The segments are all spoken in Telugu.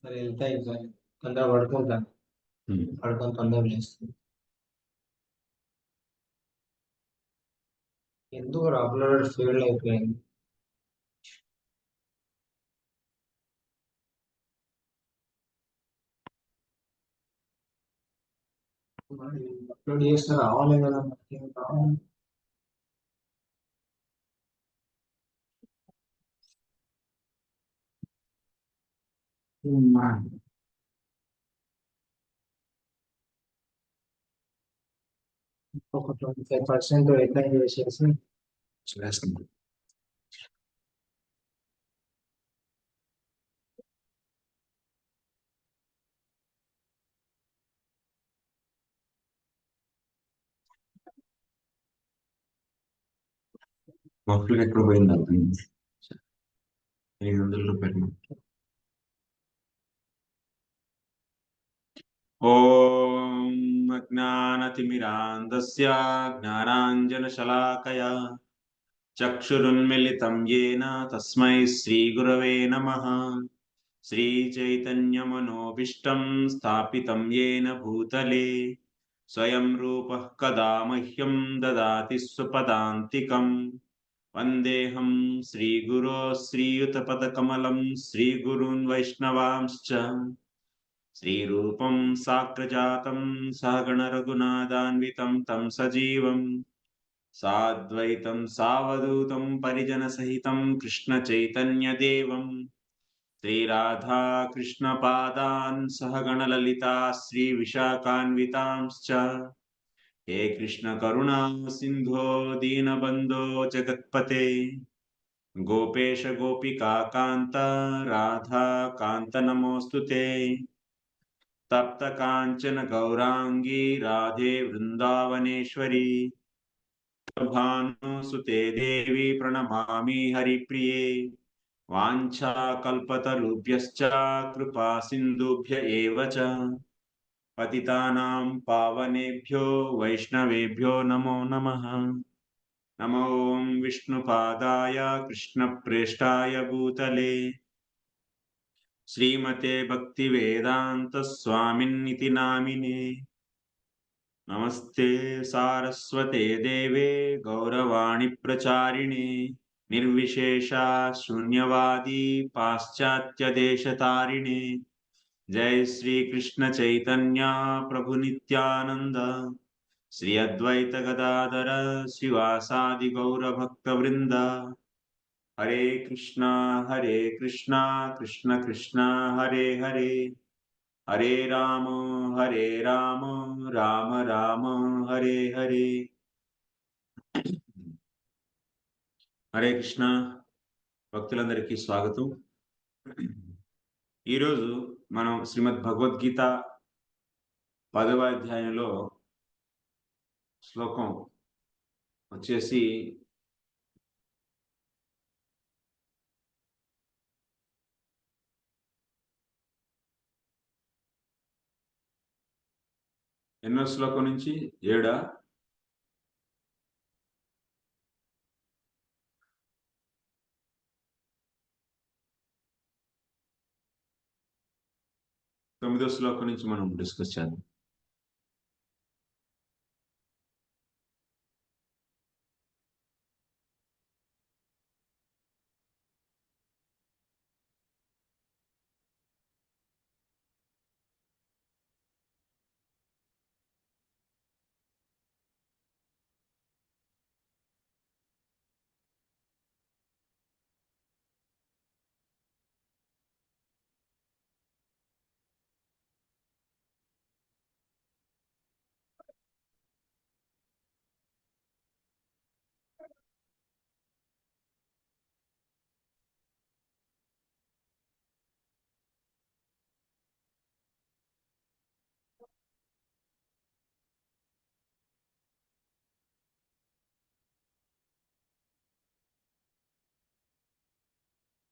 సరే వెళ్తా ఇంకా తొందరగా పడుకుంటాను. పడుకొని తొందరగా లేస్తాను. ఎందుకు అప్లోడ్ ఫెయిల్ అయిపోయింది? అప్లోడ్ చేస్తే రావాలి కదా, మనకి ఏం రావాలి. ఒక 25% రిటర్న్ చేసేసి చేస్తాను. మొక్కలు ఎక్కడ పోయింది అర్థం 500 రూపాయలు. ఓం అజ్ఞానతిమిరాంధస్య జ్ఞానాంజనశలాకయా చక్షురున్మిళితం యేన తస్మై శ్రీగురవే నమః. శ్రీచైతన్యమనోభీష్టం స్థాపితం యేన భూతలే స్వయం రూపః కదా మహ్యం దదాతి స్వపదాంతికం. వందేహం శ్రీగురో శ్రీయుతపదకమలం శ్రీగురూన్ వైష్ణవాంశ్చ శ్రీరూపం సాగ్రజాతం సహగణ రఘునాథాన్వితం తం సజీవం సాద్వైతం సావధూతం పరిజన సహితం కృష్ణ చైతన్య దేవం శ్రీరాధా కృష్ణ పాదాన్ సహగణ లలితా శ్రీ విశాఖాన్వితాంశ్చ. హే కృష్ణ కరుణా సింధో దీనబంధో జగత్పతే గోపేశ గోపికా కాంత రాధా కాంత నమోస్తుతే. తప్త కాంచన గౌరాంగీ రాధే వృందావనేశ్వరి భానుసుతే దేవి ప్రణమామి హరిప్రియే. వాంఛాకల్పతరుభ్యశ్చ కృపా సింధుభ్య ఏవ చ పతితానాం పావనేభ్యో వైష్ణవేభ్యో నమో నమః. నమో విష్ణుపాదాయ కృష్ణప్రేష్టాయ భూతలే శ్రీమతే భక్తివేదాంత స్వామిన్నితి నామినే. నమస్తే సారస్వతే దేవే గౌరవాణి ప్రచారిణే నిర్విశేష శూన్యవాది పాశ్చాత్య దేశతారిణే. జై శ్రీ కృష్ణ చైతన్య ప్రభు నిత్యానంద శ్రీ అద్వైత గదాధర శివాసాది గౌర భక్త వృంద. హరే కృష్ణ కృష్ణ కృష్ణ హరే హరే హరే రామ రామ రామ హరే హరే. హరే కృష్ణ భక్తులందరికీ స్వాగతం. ఈరోజు మనం శ్రీమద్ భగవద్గీత 10వ అధ్యాయంలో శ్లోకం వచ్చేసి ఎన్నో శ్లోకం నుంచి 7 9వ శ్లోకం నుంచి మనం డిస్కస్ చేద్దాం.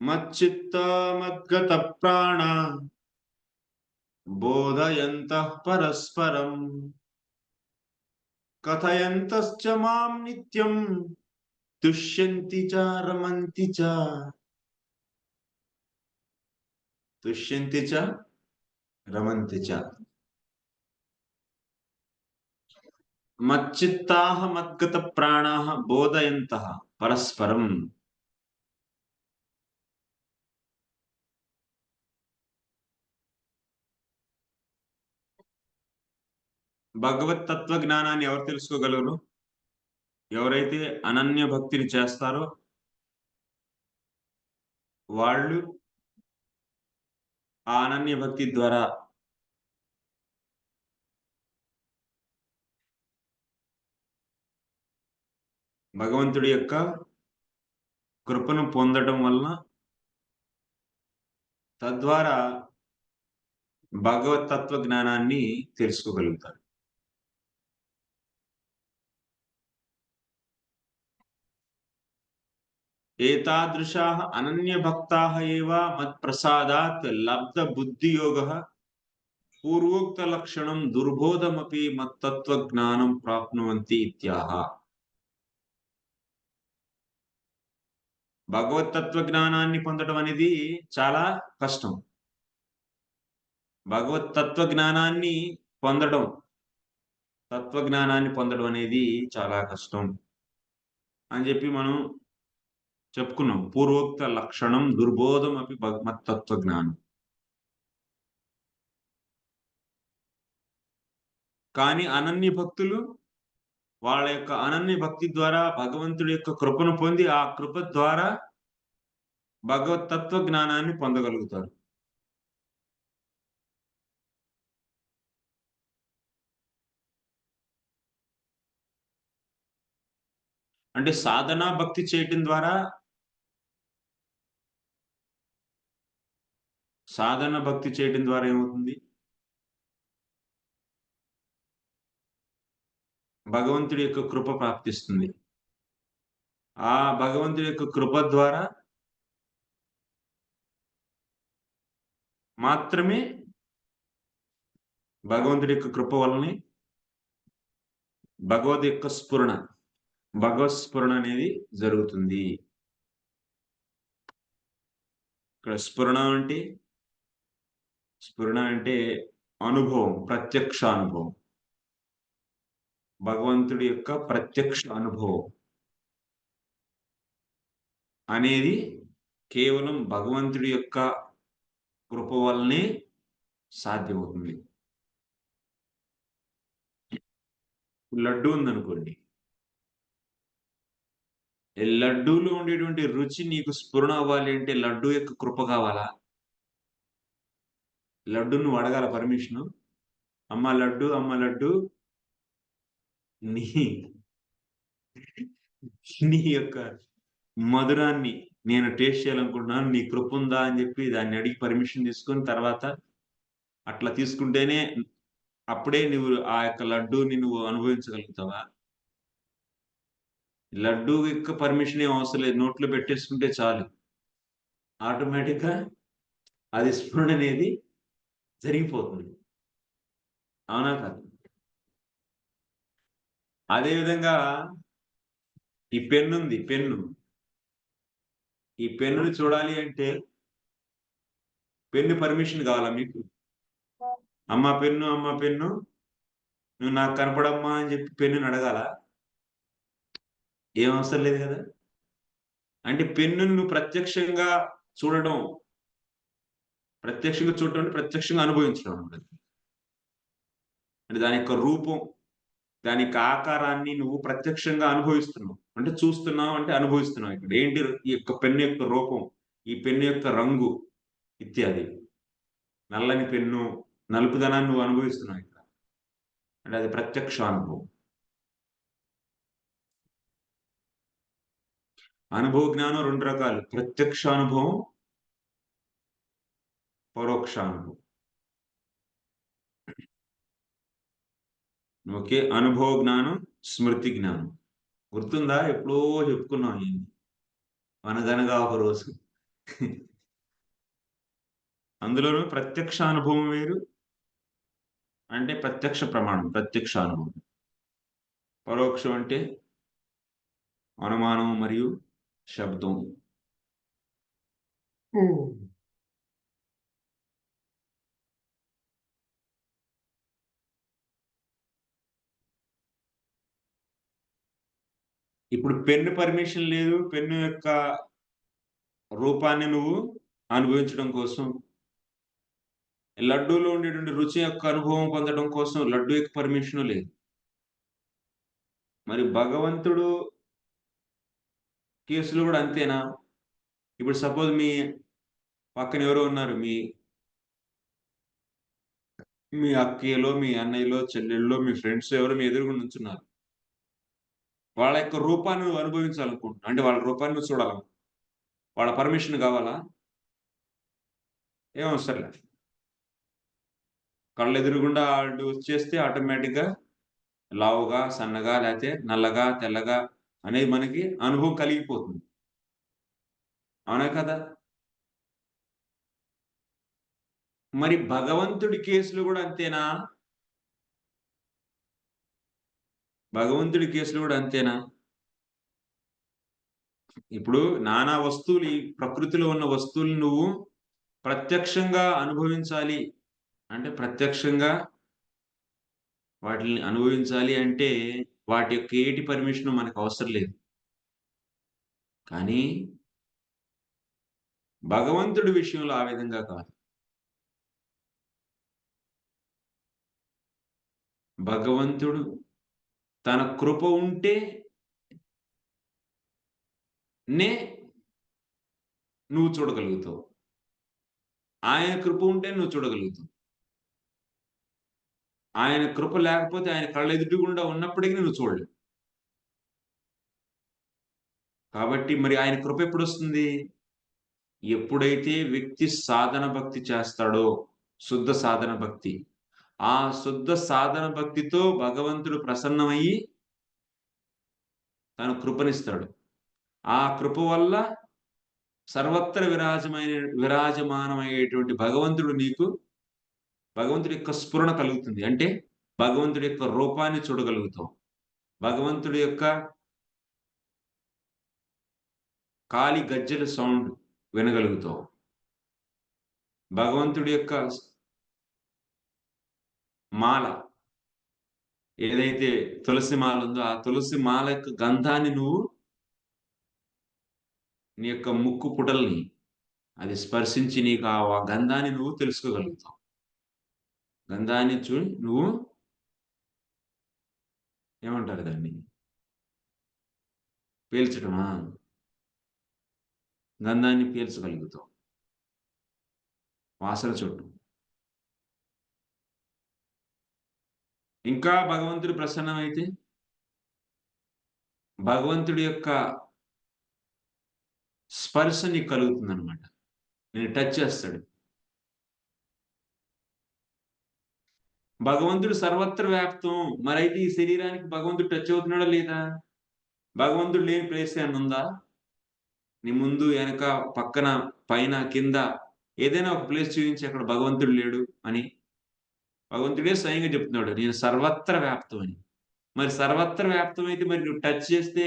మచ్చిత్త మద్గత ప్రాణ బోధయంతః పరస్పరం కథయంతశ్చ మాం నిత్యం తుష్యంతి చ రమంతి చ. తుష్యంతి చ రమంతి చ. మచ్చిత్తాః మద్గత ప్రాణాః బోధయంతః పరస్పరం. భగవత్ తత్వ జ్ఞానాన్ని ఎవరు తెలుసుకోగలరు? ఎవరైతే అనన్య భక్తిని చేస్తారో వాళ్ళు ఆ అనన్య భక్తి ద్వారా భగవంతుడి యొక్క కృపను పొందడం వలన తద్వారా భగవత్ తత్వ జ్ఞానాన్ని తెలుసుకోగలుగుతారు. ఏతాదృశాః అనన్య భక్తాః ఏవ మత్ప్రసాదాత్ లబ్ధ బుద్ధియోగః పూర్వోక్త లక్షణం దుర్బోధమపి మత్తత్వ జ్ఞానం ప్రాప్నువంతి ఇత్యాహ. భగవత్ తత్వ జ్ఞానాన్ని పొందడం అనేది చాలా కష్టం. భగవత్ తత్వజ్ఞానాన్ని పొందడం అనేది చాలా కష్టం అని చెప్పి మనం చెప్పుకున్నాం. పూర్వోక్త లక్షణం దుర్బోధం అపి మత్తత్వ జ్ఞానం. కానీ అనన్య భక్తులు వాళ్ళ యొక్క అనన్య భక్తి ద్వారా భగవంతుడి యొక్క కృపను పొంది ఆ కృప ద్వారా భగవత్ తత్వ జ్ఞానాన్ని పొందగలుగుతారు. అంటే సాధనా భక్తి చేయటం ద్వారా ఏమవుతుంది? భగవంతుడి యొక్క కృప ప్రాప్తిస్తుంది. ఆ భగవంతుడి యొక్క కృప ద్వారా మాత్రమే భగవంతుడి యొక్క కృప వల్లనే భగవద్ యొక్క భగవత్ స్ఫురణ అనేది జరుగుతుంది. ఇక్కడ స్ఫురణ అంటే అనుభవం, ప్రత్యక్ష అనుభవం. భగవంతుడి యొక్క ప్రత్యక్ష అనుభవం అనేది కేవలం భగవంతుడి యొక్క కృప వల్లనే సాధ్యమవుతుంది. లడ్డు ఉందనుకోండి, లడ్డూలో ఉండేటువంటి రుచి నీకు స్ఫురణ అవ్వాలి అంటే లడ్డు యొక్క కృప కావాలా? లడ్డు నువ్వు అడగాల పర్మిషను. అమ్మ లడ్డు నీ యొక్క మధురాన్ని నేను టేస్ట్ చేయాలనుకుంటున్నాను, నీ కృప ఉందా అని చెప్పి దాన్ని అడిగి పర్మిషన్ తీసుకుని తర్వాత అట్లా తీసుకుంటేనే అప్పుడే నువ్వు ఆ యొక్క లడ్డూని నువ్వు అనుభవించగలుగుతావా? లడ్డూ యొక్క పర్మిషన్ ఏం అవసరం లేదు, నోట్లో పెట్టేసుకుంటే చాలు, ఆటోమేటిక్గా అది స్ఫురణ అనేది జరిగిపోతుంది. అవునా కాదు? అదేవిధంగా ఈ పెన్ను ఉంది, ఈ పెన్నుని చూడాలి అంటే పెన్ను పర్మిషన్ కావాలా మీకు? అమ్మ పెన్ను నువ్వు నాకు కనపడమ్మా అని చెప్పి పెన్నుని అడగాల? ఏం అవసరం లేదు కదా. అంటే పెన్నును నువ్వు ప్రత్యక్షంగా చూడటం అంటే ప్రత్యక్షంగా అనుభవించడం అంటే దాని యొక్క రూపం, దాని యొక్క ఆకారాన్ని నువ్వు ప్రత్యక్షంగా అనుభవిస్తున్నావు. అంటే చూస్తున్నావు అంటే అనుభవిస్తున్నావు. ఇక్కడ ఏంటి? ఈ యొక్క పెన్ను యొక్క రూపం, ఈ పెన్ను యొక్క రంగు ఇత్యాది. నల్లని పెన్ను, నలుపుదనాన్ని నువ్వు అనుభవిస్తున్నావు ఇక్కడ. అంటే అది ప్రత్యక్ష అనుభవం. అనుభవ జ్ఞానం రెండు రకాలు: ప్రత్యక్ష అనుభవం, పరోక్ష అనుభవం. ఓకే, అనుభవ జ్ఞానం, స్మృతి జ్ఞానం. గుర్తుందా? ఎప్పుడో చెప్పుకున్నాం ఏంటి అనగనగా ఒక రోజు. అందులోనూ ప్రత్యక్ష అనుభవం వేరు, అంటే ప్రత్యక్ష ప్రమాణం, ప్రత్యక్ష అనుభవం. పరోక్షం అంటే అనుమానం మరియు శబ్దం. ఇప్పుడు పెన్ను పర్మిషన్ లేదు. పెన్ను యొక్క రూపాన్ని నువ్వు అనుభవించడం కోసం, లడ్డూలో ఉండేటువంటి రుచి యొక్క అనుభవం పొందడం కోసం లడ్డూ యొక్క పర్మిషన్ లేదు. మరి భగవంతుడు కేసులో కూడా అంతేనా? ఇప్పుడు సపోజ్ మీ పక్కన ఎవరో ఉన్నారు. మీ మీ అక్కయ్యలో, మీ అన్నయ్యలో, చెల్లెల్లో, మీ ఫ్రెండ్స్ ఎవరో మీ ఎదురుగుండా నుంచున్నారు. వాళ్ళ యొక్క రూపాన్ని నువ్వు అనుభవించాలనుకుంటున్నావు. అంటే వాళ్ళ రూపాన్ని నువ్వు చూడాలనుకుంటున్నావు. వాళ్ళ పర్మిషన్ కావాలా? ఏం అవసరం లేదు. కళ్ళెదురుగుండా ఆళ్ళు వచ్చేస్తే ఆటోమేటిక్‌గా లావుగా, సన్నగా, లేతే నల్లగా, తెల్లగా అనేది మనకి అనుభవం కలిగిపోతుంది. అవునా కదా? మరి భగవంతుడి కేసులో గూడా అంతేనా? భగవంతుడి కేసులో గూడా అంతేనా? ఇప్పుడు నానా వస్తువులు ఈ ప్రకృతిలో ఉన్న వస్తువులు నువ్వు ప్రత్యక్షంగా అనుభవించాలి. అంటే ప్రత్యక్షంగా వాటిల్ని అనుభవించాలి అంటే వాటి యొక్క ఏటి పర్మిషన్ మనకవసరం లేదు. కానీ భగవంతుడి విషయంలో ఆ విధంగా కాదు. భగవంతుడు తన కృప ఉంటే నే నువ్వు చూడగలుగుతావు. ఆయన కృప ఉంటే నువ్వు చూడగలుగుతావు. ఆయన కృప లేకపోతే ఆయన కళ్ళెదురుగుండా ఉన్నప్పటికి నువ్వు చూడలేవు. కాబట్టి మరి ఆయన కృప ఎప్పుడొస్తుంది? ఎప్పుడైతే వ్యక్తి సాధన భక్తి చేస్తాడో, శుద్ధ సాధన భక్తి. ఆ శుద్ధ సాధన భక్తితో భగవంతుడు ప్రసన్నమయ్యి తన కృపనిస్తాడు. ఆ కృప వల్ల సర్వత్ర విరాజమానమయ్యేటువంటి భగవంతుడి యొక్క స్ఫురణ కలుగుతుంది. అంటే భగవంతుడి యొక్క రూపాన్ని చూడగలుగుతాం. భగవంతుడి యొక్క కాలి గజ్జెల సౌండ్ వినగలుగుతాం. భగవంతుడి యొక్క మాల ఏదైతే తులసి మాల ఉందో, ఆ తులసి మాల యొక్క గంధాన్ని నువ్వు నీ యొక్క ముక్కు పుటల్ని అది స్పర్శించి నీకు ఆ గంధాన్ని నువ్వు తెలుసుకోగలుగుతావు. గంధాన్ని నువ్వు ఏమంటారు దాన్ని? పీల్చడమా? గంధాన్ని పీల్చగలుగుతావు. వాసన చూడటం. ఇంకా భగవంతుడు ప్రసన్నమైతే భగవంతుడి యొక్క స్పర్శ నీకు కలుగుతుందనమాట. నిన్ను టచ్ చేస్తాడు. భగవంతుడు సర్వత్ర వ్యాప్తం. మరైతే ఈ శరీరానికి భగవంతుడు టచ్ అవుతున్నాడా లేదా? భగవంతుడు లేని ప్లేస్ ఏమన్నా ఉందా? నీ ముందు, వెనక, పక్కన, పైన, కింద ఏదైనా ఒక ప్లేస్ చూపించి అక్కడ భగవంతుడు లేడు అని. భగవంతుడే స్వయంగా చెప్తున్నాడు. నేను సర్వత్ర వ్యాప్తం అని. మరి సర్వత్ర వ్యాప్తం అయితే మరి నువ్వు టచ్ చేస్తే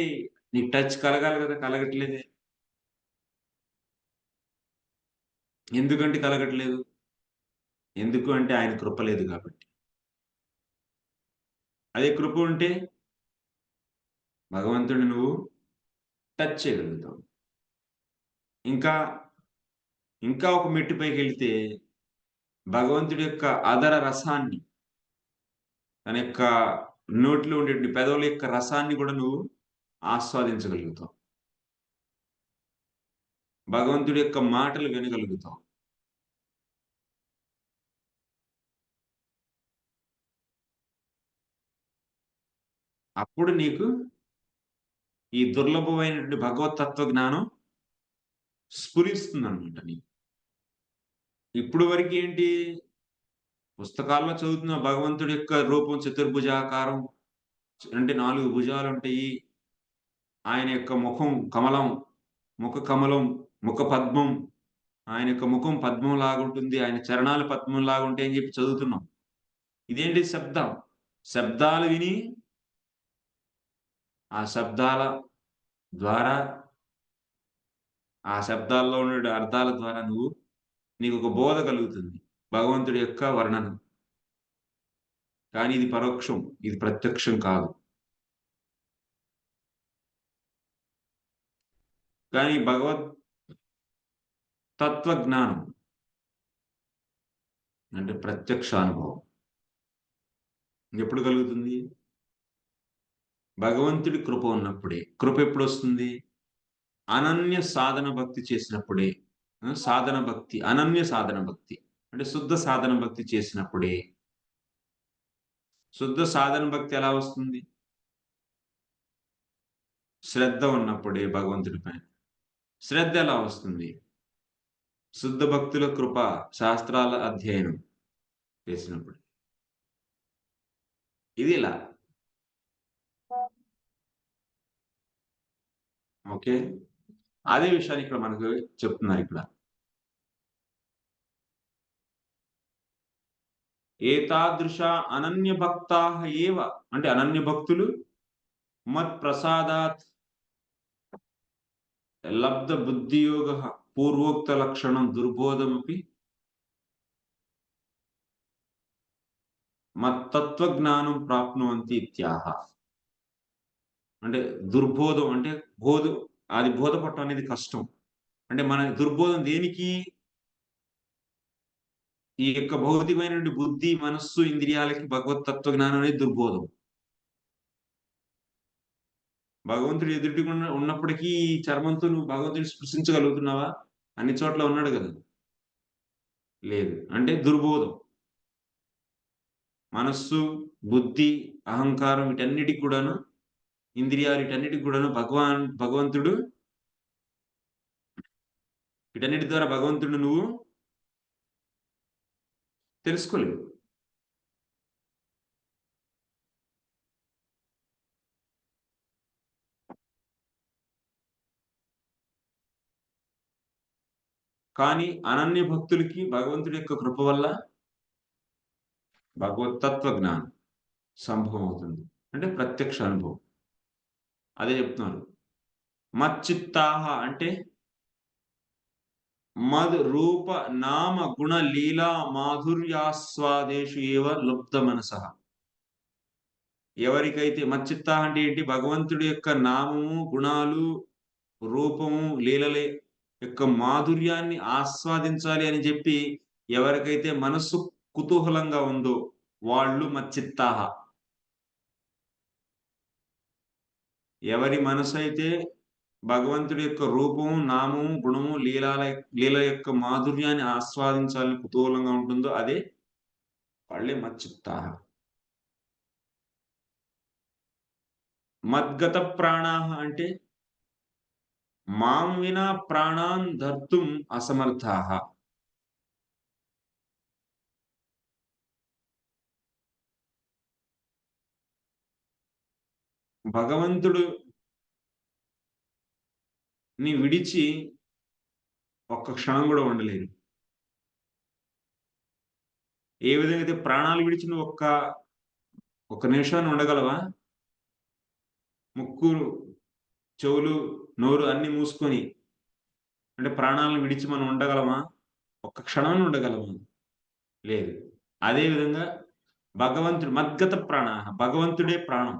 నీకు టచ్ కలగాలి కదా! కలగట్లేదే. ఎందుకంటే కలగట్లేదు? ఎందుకు అంటే ఆయన కృప లేదు కాబట్టి. అదే కృప ఉంటే భగవంతుడిని నువ్వు టచ్ చేయగలుగుతావు. ఇంకా, ఇంకా ఒక మెట్టు పైకెళ్తే భగవంతుడి యొక్క అధర రసాన్ని, తన యొక్క నోటిలో ఉండేటువంటి పెదవుల యొక్క రసాన్ని కూడా నువ్వు ఆస్వాదించగలుగుతావు. భగవంతుడి యొక్క మాటలు వినగలుగుతావు. అప్పుడు నీకు ఈ దుర్లభమైనటువంటి భగవత్ తత్వ జ్ఞానం స్ఫురిస్తుందనమాట నీకు. ఇప్పుడు వరకేంటి? పుస్తకాల్లో చదువుతున్న భగవంతుడి యొక్క రూపం చతుర్భుజాకారం. అంటే 4 భుజాలుంటాయి. ఆయన యొక్క ముఖం కమలం, ముఖ కమలం, ముఖ పద్మం. ఆయన యొక్క ముఖం పద్మం లాగుంటుంది. ఆయన చరణాలు పద్మం లాగుంటాయని చెప్పి చదువుతున్నాం. ఇదేంటి శబ్దం. శబ్దాలు విని, ఆ శబ్దాల ద్వారా, ఆ శబ్దాల్లో ఉండే అర్థాల ద్వారా నీకొక బోధ కలుగుతుంది. భగవంతుడి యొక్క వర్ణన. కానీ ఇది పరోక్షం. ఇది ప్రత్యక్షం కాదు. కానీ భగవత్ తత్వజ్ఞానం అంటే ప్రత్యక్ష అనుభవం ఎప్పుడు కలుగుతుంది? భగవంతుడి కృప ఉన్నప్పుడే. కృప ఎప్పుడు వస్తుంది? అనన్య సాధన భక్తి చేసినప్పుడే. సాధన భక్తి, అనన్య సాధన భక్తి అంటే శుద్ధ సాధన భక్తి చేసినప్పుడే. శుద్ధ సాధన భక్తి ఎలా వస్తుంది? శ్రద్ధ ఉన్నప్పుడే భగవంతుడి పైన. శ్రద్ధ ఎలా వస్తుంది? శుద్ధ భక్తుల కృప, శాస్త్రాల అధ్యయనం చేసినప్పుడు. ఇది ఇలా. ఓకే, అదే విషయాన్ని ఇక్కడ మనకు చెప్తున్నారు. ఇక్కడ ఏతాదృశ అనన్య భక్తా ఏవ అంటే అనన్య భక్తులు మత్ ప్రసాదాత్ లబ్ధ బుద్ధియోగ పూర్వోక్త లక్షణం దుర్బోధమపి మత్తత్వజ్ఞానం ప్రాప్నువంతి ఇత్యాహ. అంటే దుర్బోధం అంటే అది బోధపడటం అనేది కష్టం. అంటే మన దుర్బోధం దేనికి? ఈ యొక్క భౌతికమైన బుద్ధి, మనస్సు, ఇంద్రియాలకి భగవత్ తత్వజ్ఞానం అనేది దుర్బోధం. భగవంతుడు ఎదుటికుండా ఉన్నప్పటికీ చర్మంతో నువ్వు భగవంతుడిని స్పృశించగలుగుతున్నావా? అన్ని చోట్ల ఉన్నాడు కదా. లేదు అంటే దుర్బోధం. మనస్సు, బుద్ధి, అహంకారం వీటన్నిటికి కూడాను, ఇంద్రియాలు వీటన్నిటికి కూడాను భగవంతుడు వీటన్నిటి ద్వారా భగవంతుడు నువ్వు తెలుసుకోలేవు. కానీ అనన్య భక్తులకి భగవంతుడి యొక్క కృప వల్ల భగవత్ తత్వ జ్ఞానం సంభవం అవుతుంది. అంటే ప్రత్యక్ష అనుభవం. అదే చెప్తున్నారు. మచ్చిత్తాహ అంటే మద్ రూప నామ గుణ లీలా మాధుర్యాస్వాదేషు ఏవ లుప్త మనసః. ఎవరికైతే మచ్చిత్తాహ అంటే ఏంటి? భగవంతుడి యొక్క నామము, గుణాలు, రూపము, లీలల యొక్క మాధుర్యాన్ని ఆస్వాదించాలి అని చెప్పి ఎవరికైతే మనస్సు కుతూహలంగా ఉందో వాళ్ళు మచ్చిత్తాహ. ఎవరి మనసు అయితే భగవంతుడి యొక్క రూపము, నామము, గుణము, లీల యొక్క మాధుర్యాన్ని ఆస్వాదించాలని కుతూహలంగా ఉంటుందో అదే వాళ్ళే మచ్చిత్తాహ. మద్గత ప్రాణాహ అంటే మాం వినా ప్రాణాన్ ధర్తుం అసమర్థాహ. భగవంతుడు ని విడిచి ఒక్క క్షణం కూడా ఉండలేరు. ఏ విధంగా అయితే ప్రాణాలు విడిచి నువ్వు ఒక్క నిమిషాన్ని ఉండగలవా? ముక్కు, చెవులు, నోరు అన్ని మూసుకొని అంటే ప్రాణాలను విడిచి మనం ఉండగలమా? ఒక్క క్షణం ఉండగలమా? లేదు. అదే విధంగా భగవంతుడు మద్గత ప్రాణ, భగవంతుడే ప్రాణం.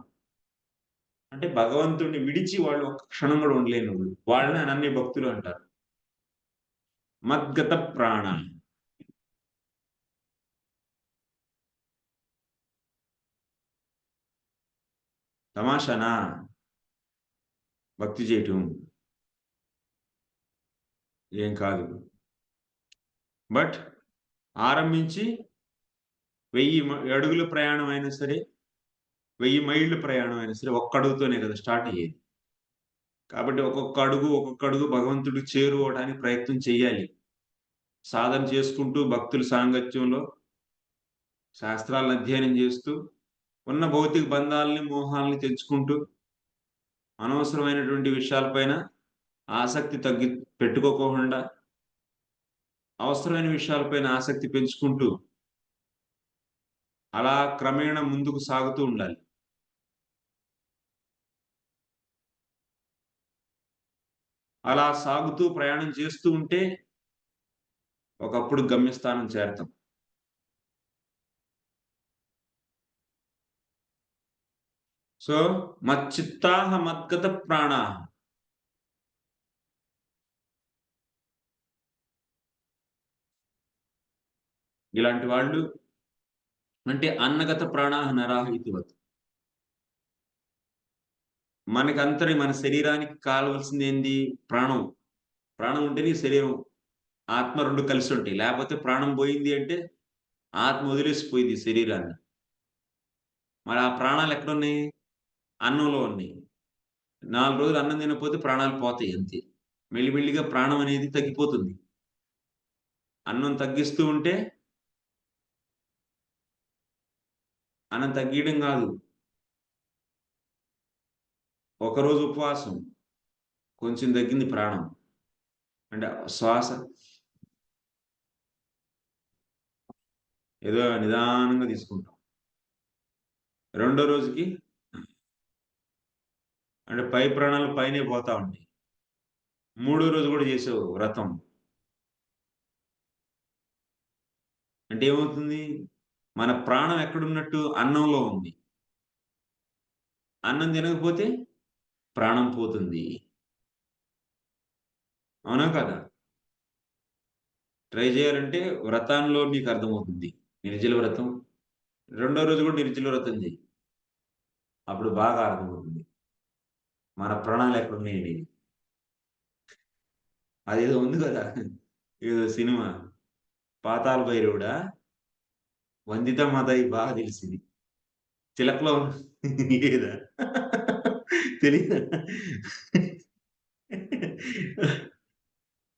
అంటే భగవంతుడిని విడిచి వాళ్ళు ఒక్క క్షణం కూడా ఉండలేని వాళ్ళు. వాళ్ళని అనన్య భక్తులు అంటారు. మద్గత ప్రాణ. తమాషానా భక్తి చేయటం? ఏం కాదు. బట్ ఆరంభించి 1000 అడుగుల ప్రయాణం అయినా సరే, 1000 మైళ్ళ ప్రయాణం అయినా సరే ఒక్క అడుగుతోనే కదా స్టార్ట్ అయ్యేది. కాబట్టి ఒక్కొక్క అడుగు భగవంతుడికి చేరుకోవడానికి ప్రయత్నం చేయాలి. సాధన చేసుకుంటూ భక్తుల సాంగత్యంలో శాస్త్రాలను అధ్యయనం చేస్తూ ఉన్న భౌతిక బంధాలని, మోహాలని తెంచుకుంటూ అనవసరమైనటువంటి విషయాలపైన ఆసక్తి పెట్టుకోకుండా అవసరమైన విషయాలపైన ఆసక్తి పెంచుకుంటూ అలా క్రమేణా ముందుకు సాగుతూ ఉండాలి. అలా సాగుతూ ప్రయాణం చేస్తూ ఉంటే ఒకప్పుడు గమ్యస్థానం చేరతాం. సో మచ్చిత్తాహ మద్గత ప్రాణాహ. ఇలాంటి వాళ్ళు అంటే అన్నగత ప్రాణాహ నరాహ ఇతివత్. మనకంతరి మన శరీరానికి కావాల్సింది ఏంది? ప్రాణం. ప్రాణం ఉంటేనే శరీరం, ఆత్మ 2 కలిసి ఉంటాయి. లేకపోతే ప్రాణం పోయింది అంటే ఆత్మ వదిలేసిపోయింది శరీరాన్ని. మరి ఆ ప్రాణాలు ఎక్కడున్నాయి? అన్నంలో ఉన్నాయి. 4 రోజులు అన్నం తినకపోతే ప్రాణాలు పోతాయి అంతే. మెల్లిమెల్లిగా ప్రాణం అనేది తగ్గిపోతుంది. అన్నం తగ్గిస్తూ ఉంటే అన్నం తగ్గియడం గాదు. ఒకరోజు ఉపవాసం. కొంచెం తగ్గింది ప్రాణం. అంటే శ్వాస ఏదో నిదానంగా తీసుకుంటాం. రెండో రోజుకి అంటే పై ప్రాణాలు పైనే పోతా ఉంటాయి. మూడో రోజు గూడా చేసావు వ్రతం. అంటే ఏమవుతుంది? మన ప్రాణం ఎక్కడున్నట్టు? అన్నంలో ఉంది. అన్నం తినకపోతే ప్రాణం పోతుంది. అవునా కాదా? ట్రై చేయాలంటే వ్రతంలో నీకు అర్థమవుతుంది. నిర్జల వ్రతం. రెండో రోజు గూడా నిర్జల వ్రతం చెయ్యి. అప్పుడు బాగా అర్థమవుతుంది. మన ప్రాణాలు ఎక్కడున్నాయనేది. అదేదో ఉంది గదా! ఏదో సినిమా 'పాతాళ భైరవుడా', 'వందిత మాతయి' బాగా తెలిసింది. చిలకలో లేదా? తెలీదా?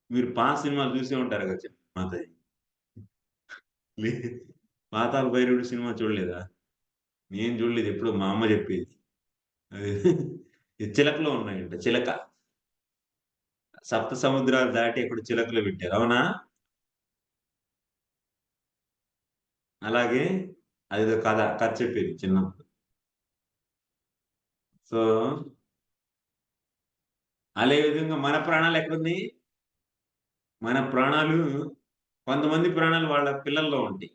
మీరు సినిమాలు చూసే ఉంటారు కదా! మాతయి. లే 'పాతాళ భైరవుడు' సినిమా చూడలేదా? నేను చూడలేదు. ఎప్పుడో మా అమ్మ చెప్పేది. అది చిలకలో ఉన్నాయంట. చిలక. సప్త సముద్రాలు దాటి ఎక్కడో చిలకలో పెట్టారు. అవునా? అలాగే అదేదో కథ చెప్పేది చిన్నప్పుడు. సో, అదే విధంగా మన ప్రాణాలు ఎక్కడున్నాయి? మన ప్రాణాలు కొంతమంది ప్రాణాలు వాళ్ళ పిల్లల్లో ఉంటాయి.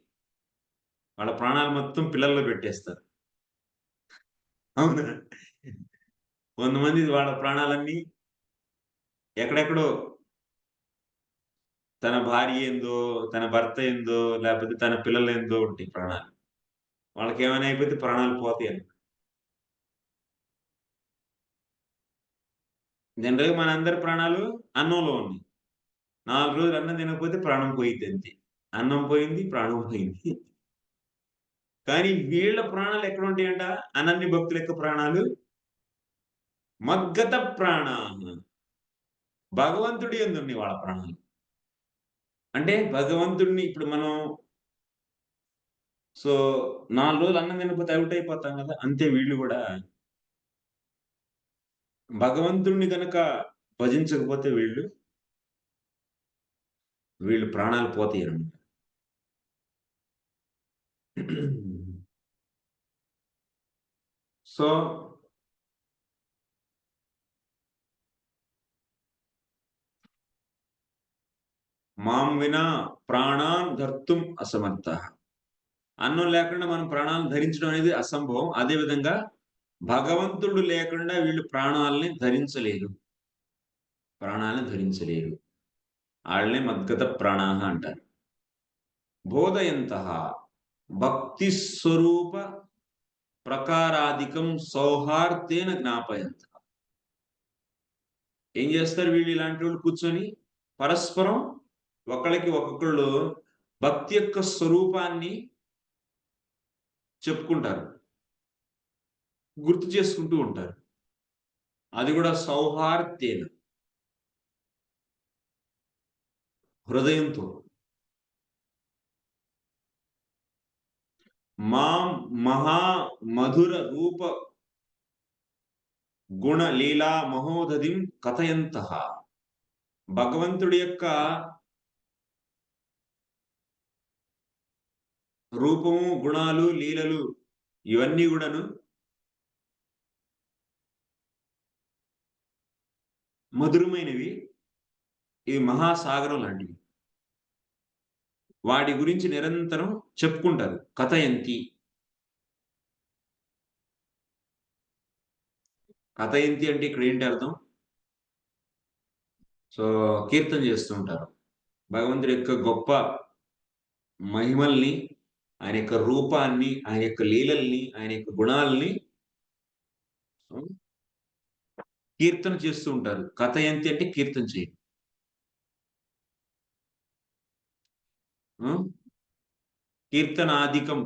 వాళ్ళ ప్రాణాలు మొత్తం పిల్లల్లో పెట్టేస్తారు. అవునా? కొంతమంది వాళ్ళ ప్రాణాలన్నీ ఎక్కడెక్కడో తన భార్య ఏందో, తన భర్త ఏందో, లేపోతే తన పిల్లలేందో ఉంటాయి ప్రాణాలు. వాళ్ళకేమైనా అయిపోతే ప్రాణాలు పోతాయని. జనరల్‌గా మనందరి ప్రాణాలు అన్నంలో ఉన్నాయి. 4 రోజులు అన్నం తినకపోతే ప్రాణం పోయిద్దంతే. అన్నం పోయింది, ప్రాణం పోయింది. కానీ వీళ్ళ ప్రాణాలు ఎక్కడుంటాయంట? అనన్య భక్తుల యొక్క ప్రాణాలు మద్గత ప్రాణాః. భగవంతుడి యందున్నాయి వాళ్ళ ప్రాణాలు. అంటే భగవంతుడిని ఇప్పుడు మనం సో 4 రోజులు అన్నం తినకపోతే ఔట్ అయిపోతాం గదా! అంతే వీళ్ళు గూడా భగవంతుడిని గనక భజించకపోతే వీళ్ళు ప్రాణాలు పోతాయన్నమాట. సో మాం వినా ప్రాణాన్ ధర్తుం అసమర్థః. అన్నం లేకుండా మనం ప్రాణాలను ధరించడం అనేది అసంభవం. అదే విధంగా భగవంతుడు లేకుండా వీళ్ళు ప్రాణాల్ని ధరించలేరు. ప్రాణాలను ధరించలేరు. ఆళ్ళనే మద్గత ప్రాణాః అంటారు. బోధయంతః భక్తి స్వరూప ప్రకారాదికం సౌహార్దేన జ్ఞాపయంతః. ఏం చేస్తారు వీళ్ళు ఇలాంటోళ్ళు కూర్చొని పరస్పరం ఒకళ్ళకి ఒక్కొక్కళ్ళు భక్తి యొక్క స్వరూపాన్ని చెప్పుకుంటారు. గుర్తు చేసుకుంటూ ఉంటారు. అది గూడా సౌహార్దేన హృదయంతో. మాం మహా మధుర రూప గుణ లీలా మహోదధిం కథయంతః. భగవంతుడి యొక్క రూపము, గుణాలు, లీలలు ఇవన్నీ గూడాను మధురమైనవి. ఇవి మహాసాగరం లాంటివి. వాటి గురించి నిరంతరం చెప్పుకుంటారు. కథయంతి. కథయంతి అంటే ఇక్కడ ఏంటి అర్థం? సో, కీర్తన చేస్తూ ఉంటారు. భగవంతుడి యొక్క గొప్ప మహిమల్ని, ఆయన యొక్క రూపాన్ని, ఆయన యొక్క లీలల్ని, ఆయన యొక్క గుణాల్ని కీర్తన చేస్తూ ఉంటారు. కథయంతి అంటే కీర్తన చేయడం. కీర్తనాధికం,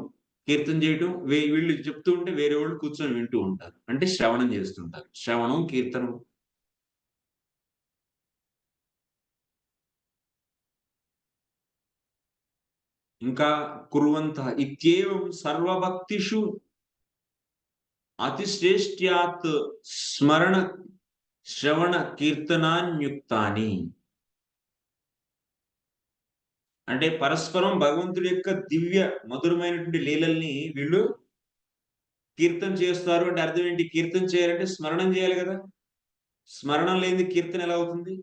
కీర్తన చేయటం, వీళ్ళు చెప్తూ ఉంటే వేరే వాళ్ళు కూర్చొని వింటూ ఉంటారు. అంటే శ్రవణం చేస్తుంటారు. శ్రవణం, కీర్తనం. ఇంకా కుర్వంతః ఇత్యేవం సర్వభక్తిషు అతిశ్రేష్ట్యాత్ స్మరణ శ్రవణ కీర్తనాన్యుక్తాని. అంటే పరస్పరం భగవంతుడి యొక్క దివ్య మధురమైనటువంటి లీలల్ని వీళ్ళు కీర్తన చేస్తారు. అంటే అర్థం ఏంటి? కీర్తన చేయాలంటే స్మరణం చేయాలి కదా. స్మరణం లేనిది కీర్తన ఎలా అవుతుంది?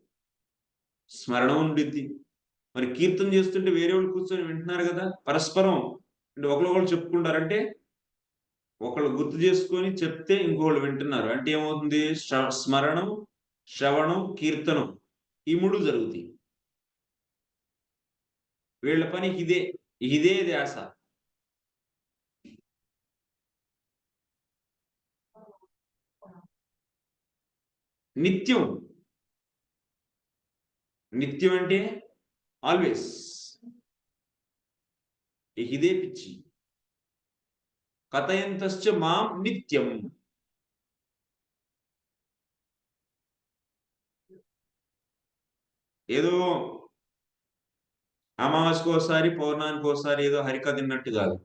స్మరణం ఉండిద్ది. మరి కీర్తన చేస్తుంటే వేరే వాళ్ళు కూర్చొని వింటున్నారు కదా. పరస్పరం అంటే ఒకళ్ళు చెప్పుకుంటారంటే ఒకళ్ళు గుర్తు చేసుకొని చెప్తే ఇంకొకళ్ళు వింటున్నారు. అంటే ఏమవుతుంది? స్మరణం, శ్రవణం, కీర్తనం ఈ 3 జరుగుతాయి. వీళ్ళ పనికి ఇదే ధ్యాస. నిత్యం. నిత్యం అంటే ఆల్వేస్. ఇదే పిచ్చి. కథయంతశ్చ మాం నిత్యం. ఏదో అమావాస్యకోసారి, పౌర్ణానికోసారి ఏదో హరికథ విన్నట్టు కాదు.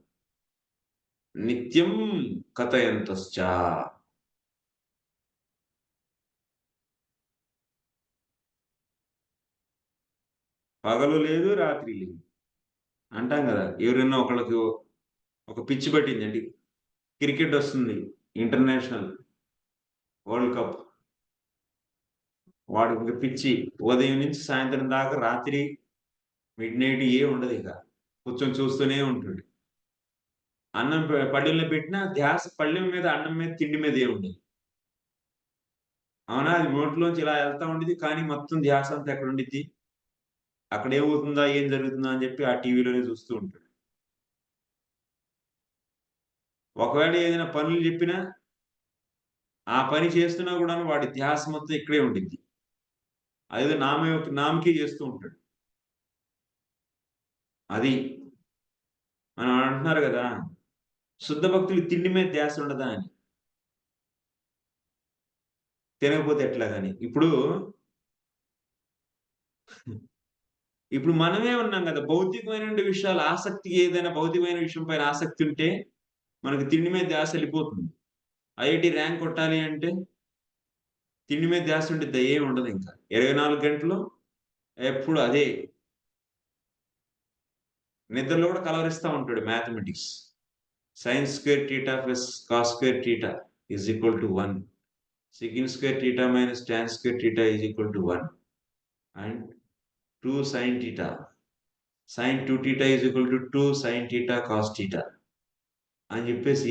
నిత్యం కథయంతశ్చ. పగలు లేదు, రాత్రి లేదు. అంటాం కదా, ఎవరైనా ఒకళ్ళకి ఒక పిచ్చి పట్టిందండి. క్రికెట్ వస్తుంది, ఇంటర్నేషనల్ వరల్డ్ కప్. వాడికి పిచ్చి. ఉదయం నుంచి సాయంత్రం దాకా, రాత్రి మిడ్ నైట్ ఉండదు ఇక. కూర్చొని చూస్తూనే ఉంటాడు. అన్నం పళ్ళెంలో పెట్టినా ధ్యాస పళ్ళెం మీద, అన్నం మీద, తిండి మీద ఉండదు. అవునా? అది నోట్లోంచి ఇలా వెళ్తా ఉండేది, కానీ మొత్తం ధ్యాస అంతా ఎక్కడ ఉండిద్ది? అక్కడ ఏమవుతుందా, ఏం జరుగుతుందా అని చెప్పి ఆ టీవీలోనే చూస్తూ ఉంటాడు. ఒకవేళ ఏదైనా పనులు చెప్పినా, ఆ పని చేస్తున్నా కూడా వాడి ధ్యాస మొత్తం ఇక్కడే ఉండిద్ది. అదేదో నామకే చేస్తూ ఉంటాడు. అది మనం అంటున్నారు కదా, శుద్ధ భక్తులు తిండి మీద ధ్యాస ఉండదా అని. తినకపోతే ఎట్లా గాని. ఇప్పుడు మనమే ఉన్నాం కదా, భౌతికమైన విషయాలు ఆసక్తి, ఏదైనా భౌతికమైన విషయం పైన ఆసక్తి ఉంటే మనకి తిండి మీద ధ్యాస వెళ్ళిపోతుంది. ఐఐటీ ర్యాంక్ కొట్టాలి అంటే తిండి మీద ధ్యాస ఉండిద్దా? ఏమి ఉండదు. ఇంకా 24 గంటలు ఎప్పుడు అదే. నిద్రలో కూడా కలవరిస్తా ఉంటాడు mathematics. sin square theta plus cos square theta is equal to 1. Secant square theta minus tan square theta is equal to 1. And 2 sin theta. Sin 2 theta is equal to 2 sin theta cos theta. అని చెప్పేసి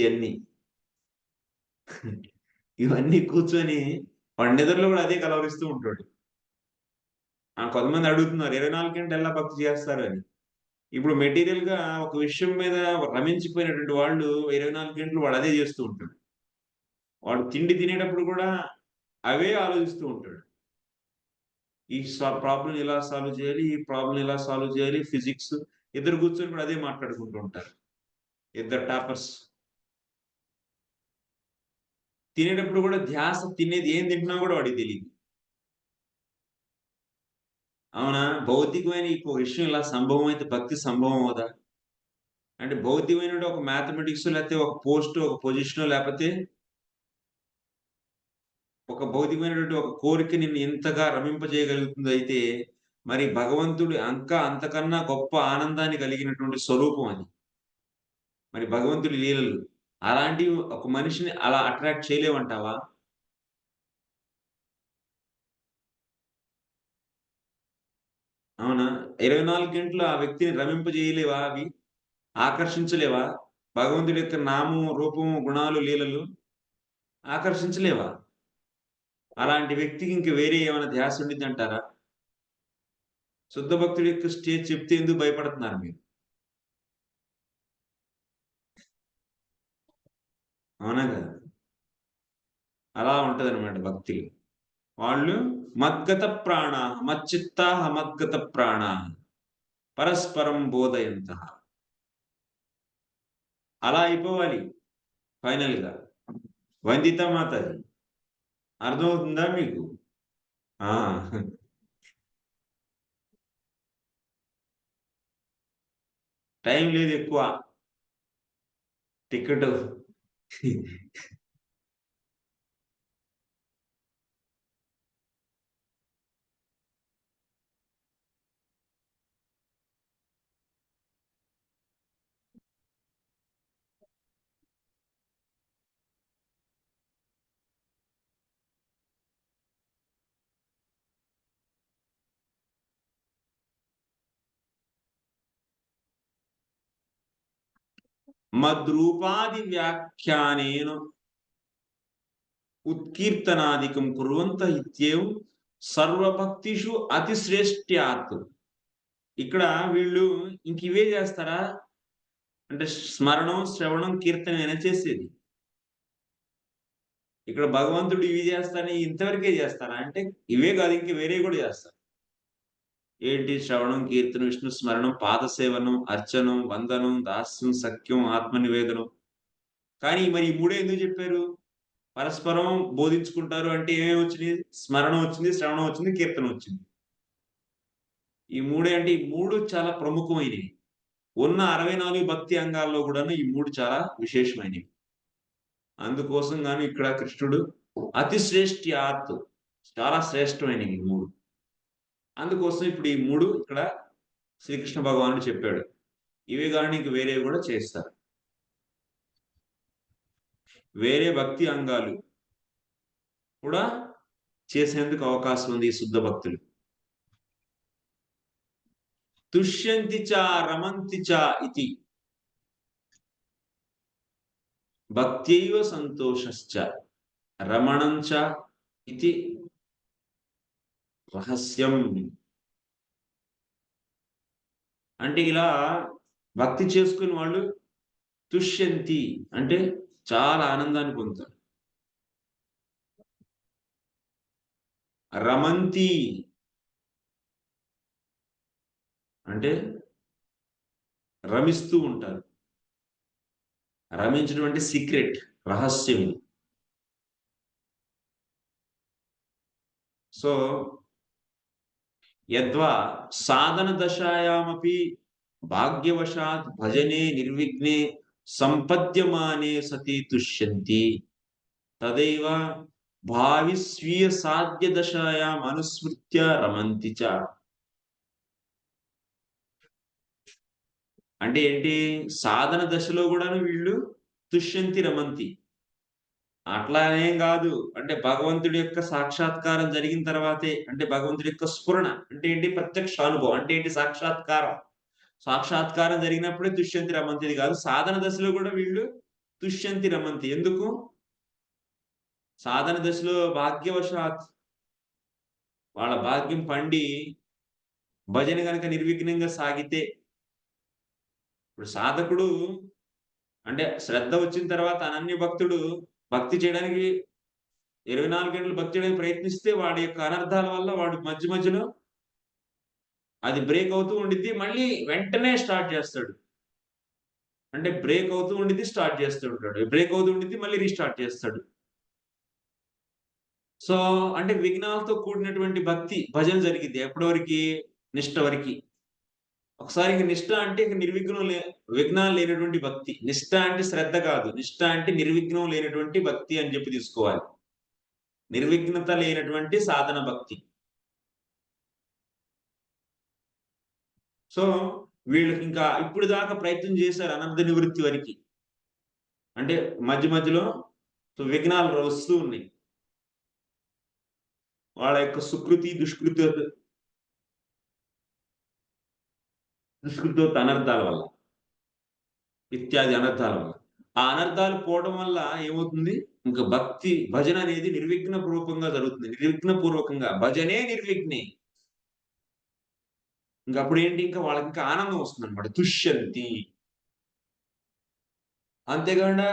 ఇవన్నీ కూర్చొని వాడి నిద్రలో కూడా అదే కలవరిస్తూ ఉంటాడు. కొంతమంది అడుగుతున్నారు 24 గంటలు ఎలా భక్తి చేస్తారు అని. ఇప్పుడు మెటీరియల్ గా ఒక విషయం మీద రమించిపోయినటువంటి వాళ్ళు 24 గంటలు వాడు అదే చేస్తూ ఉంటాడు. వాడు తిండి తినేటప్పుడు కూడా అవే ఆలోచిస్తూ ఉంటాడు. ఈ ప్రాబ్లం ఎలా సాల్వ్ చేయాలి, ఈ ప్రాబ్లం ఎలా సాల్వ్ చేయాలి, ఫిజిక్స్. ఇద్దరు కూర్చొని కూడా అదే మాట్లాడుకుంటూ ఉంటారు, ఇద్దరు టాపర్స్. తినేటప్పుడు కూడా ధ్యాస, తినేది ఏం తింటున్నా కూడా వాడికి తెలియదు. అవునా? భౌతికమైన ఈ విషయం ఇలా సంభవం అయితే భక్తి సంభవం అవుదా? అంటే భౌతికమైన ఒక మ్యాథమెటిక్స్, లేకపోతే ఒక పోస్ట్, ఒక పొజిషన్, లేకపోతే ఒక భౌతికమైనటువంటి ఒక కోరిక నిన్ను ఇంతగా రమింపజేయగలుగుతుంది అయితే, మరి భగవంతుడు అంతకన్నా గొప్ప ఆనందాన్ని కలిగినటువంటి స్వరూపం అది. మరి భగవంతుడి లీలలు అలాంటివి ఒక మనిషిని అలా అట్రాక్ట్ చేయలేవంటావా? అవునా? 24 గంటలు ఆ వ్యక్తిని రమింపజేయలేవా అవి? ఆకర్షించలేవా? భగవంతుడి యొక్క నామము, రూపము, గుణాలు, లీలలు ఆకర్షించలేవా? అలాంటి వ్యక్తికి ఇంక వేరే ఏమైనా ధ్యాస ఉండిద్దంటారా? శుద్ధ భక్తుడి యొక్క స్టేజ్ చెప్తే ఎందుకు భయపడుతున్నారు మీరు? అవునా కదా? అలా ఉంటది అనమాట భక్తి. వాళ్ళు మద్గత ప్రాణ మచ్చిత్తా మద్గత ప్రాణ పరస్పరం బోధయంత. అలా అయిపోవాలి ఫైనల్ గా. వందిత మాతాజీ అర్థమవుతుందా మీకు? ఆ టైం లేదు ఎక్కువ. టికెట్ మద్రూపాది వ్యాఖ్యానేన ఉత్కీర్తనాదికం కుర్వంత ఇత్యేవం సర్వభక్తిషు అతిశ్రేష్ట్యాత్. ఇక్కడ వీళ్ళు ఇంక ఇవే చేస్తారా అంటే స్మరణం శ్రవణం కీర్తన చేసేది. ఇక్కడ భగవంతుడు ఇవి చేస్తారని ఇంతవరకే చేస్తారా అంటే ఇవే కాదు, ఇంక వేరే కూడా చేస్తారు. ఏంటి? శ్రవణం, కీర్తన, విష్ణు స్మరణం, పాద సేవనం, అర్చనం, వందనం, దాస్యం, సఖ్యం, ఆత్మనివేదనం. కానీ మరి ఈ మూడే ఎందుకు చెప్పారు? పరస్పరం బోధించుకుంటారు అంటే ఏమేమి వచ్చింది? స్మరణం వచ్చింది, శ్రవణం వచ్చింది, కీర్తన వచ్చింది. ఈ మూడే అంటే ఈ మూడు చాలా ప్రముఖమైనవి. ఉన్న 64 భక్తి అంగాల్లో కూడాను ఈ మూడు చాలా విశేషమైనవి. అందుకోసం గాని ఇక్కడ కృష్ణుడు అతిశ్రేష్ట్యాత్, చాలా శ్రేష్టమైనవి ఈ మూడు. అందుకోసం ఇప్పుడు ఈ మూడు ఇక్కడ శ్రీకృష్ణ భగవానుడు చెప్పాడు. ఇవి కానీ ఇంక వేరేవి కూడా చేస్తారు. వేరే భక్తి అంగాలు కూడా చేసేందుకు అవకాశం ఉంది ఈ శుద్ధ భక్తులు. తుష్యంతి చ రమంతి చ ఇతి భక్త్యైవ సంతోషశ్చ రమణం చ ఇతి రహస్యం. అంటే ఇలా భక్తి చేసుకుని వాళ్ళు తుష్యంతి అంటే చాలా ఆనందాన్ని పొందుతారు. రమంతి అంటే రమిస్తూ ఉంటారు. రమించడం అంటే సీక్రెట్, రహస్యం. సో యద్వా సాధన దశాయామపి భాగ్యవశాత్ భజనే నిర్విఘ్నే సంపద్యమానే సతి తుష్యంతి తదైవ భావి స్వీయ సాధ్య దశాయాం అనుస్మృత్య రమంతి చ. అంటే ఏంటి? సాధన దశలో కూడాను వీళ్ళు తుష్యంతి రమంతి. అట్లానేం కాదు. అంటే భగవంతుడి యొక్క సాక్షాత్కారం జరిగిన తర్వాతే, అంటే భగవంతుడి యొక్క స్ఫురణ అంటే ఏంటి? ప్రత్యక్ష అనుభవం అంటే ఏంటి? సాక్షాత్కారం. సాక్షాత్కారం జరిగినప్పుడే తుష్యంతి రమంతిది కాదు. సాధన దశలో కూడా వీళ్ళు తుష్యంతి రమంతి. ఎందుకు? సాధన దశలో భాగ్యవశాత్ వాళ్ళ భాగ్యం పండి భజన గనక నిర్విఘ్నంగా సాగితే, ఇప్పుడు సాధకుడు అంటే శ్రద్ధ వచ్చిన తర్వాత అనన్య భక్తుడు భక్తి చేయడానికి 24 గంటలు భక్తి చేయడానికి ప్రయత్నిస్తే వాడి యొక్క అనర్థాల వల్ల వాడు మధ్య మధ్యలో అది బ్రేక్ అవుతూ ఉండిద్ది. మళ్ళీ వెంటనే స్టార్ట్ చేస్తాడు. అంటే బ్రేక్ అవుతూ ఉండిద్ది, స్టార్ట్ చేస్తూ ఉంటాడు. బ్రేక్ అవుతూ ఉండిద్ది, మళ్ళీ రీస్టార్ట్ చేస్తాడు. సో, అంటే విఘ్నాలతో కూడినటువంటి భక్తి భజన జరిగిద్ది. ఎప్పటి వరకి? నిష్ట వరకి. ఒకసారి ఇంక నిష్ట అంటే ఇంక విఘ్నాలు లేనటువంటి భక్తి. నిష్ట అంటే శ్రద్ధ కాదు. నిష్ట అంటే నిర్విఘ్నం లేనటువంటి భక్తి అని చెప్పి తీసుకోవాలి. నిర్విఘ్నత లేనటువంటి సాధన భక్తి. సో వీళ్ళకి ఇంకా ఇప్పుడు దాకా ప్రయత్నం చేశారు అనర్థ నివృత్తి వరకు. అంటే మధ్య మధ్యలో విఘ్నాలు వస్తూ ఉన్నాయి. వాళ్ళ యొక్క సుకృతి దుష్కృతో అనర్థాల వల్ల, ఇత్యాది అనర్థాల వల్ల. ఆ అనర్థాలు పోవడం వల్ల ఏమవుతుంది? ఇంకా భక్తి భజన అనేది నిర్విఘ్న పూర్వకంగా జరుగుతుంది. నిర్విఘ్న పూర్వకంగా భజనే నిర్విఘ్నే. అప్పుడు ఏంటి? ఇంకా వాళ్ళకి ఇంకా ఆనందం వస్తుందన్నమాట. తుష్యంతి. అంతేకాకుండా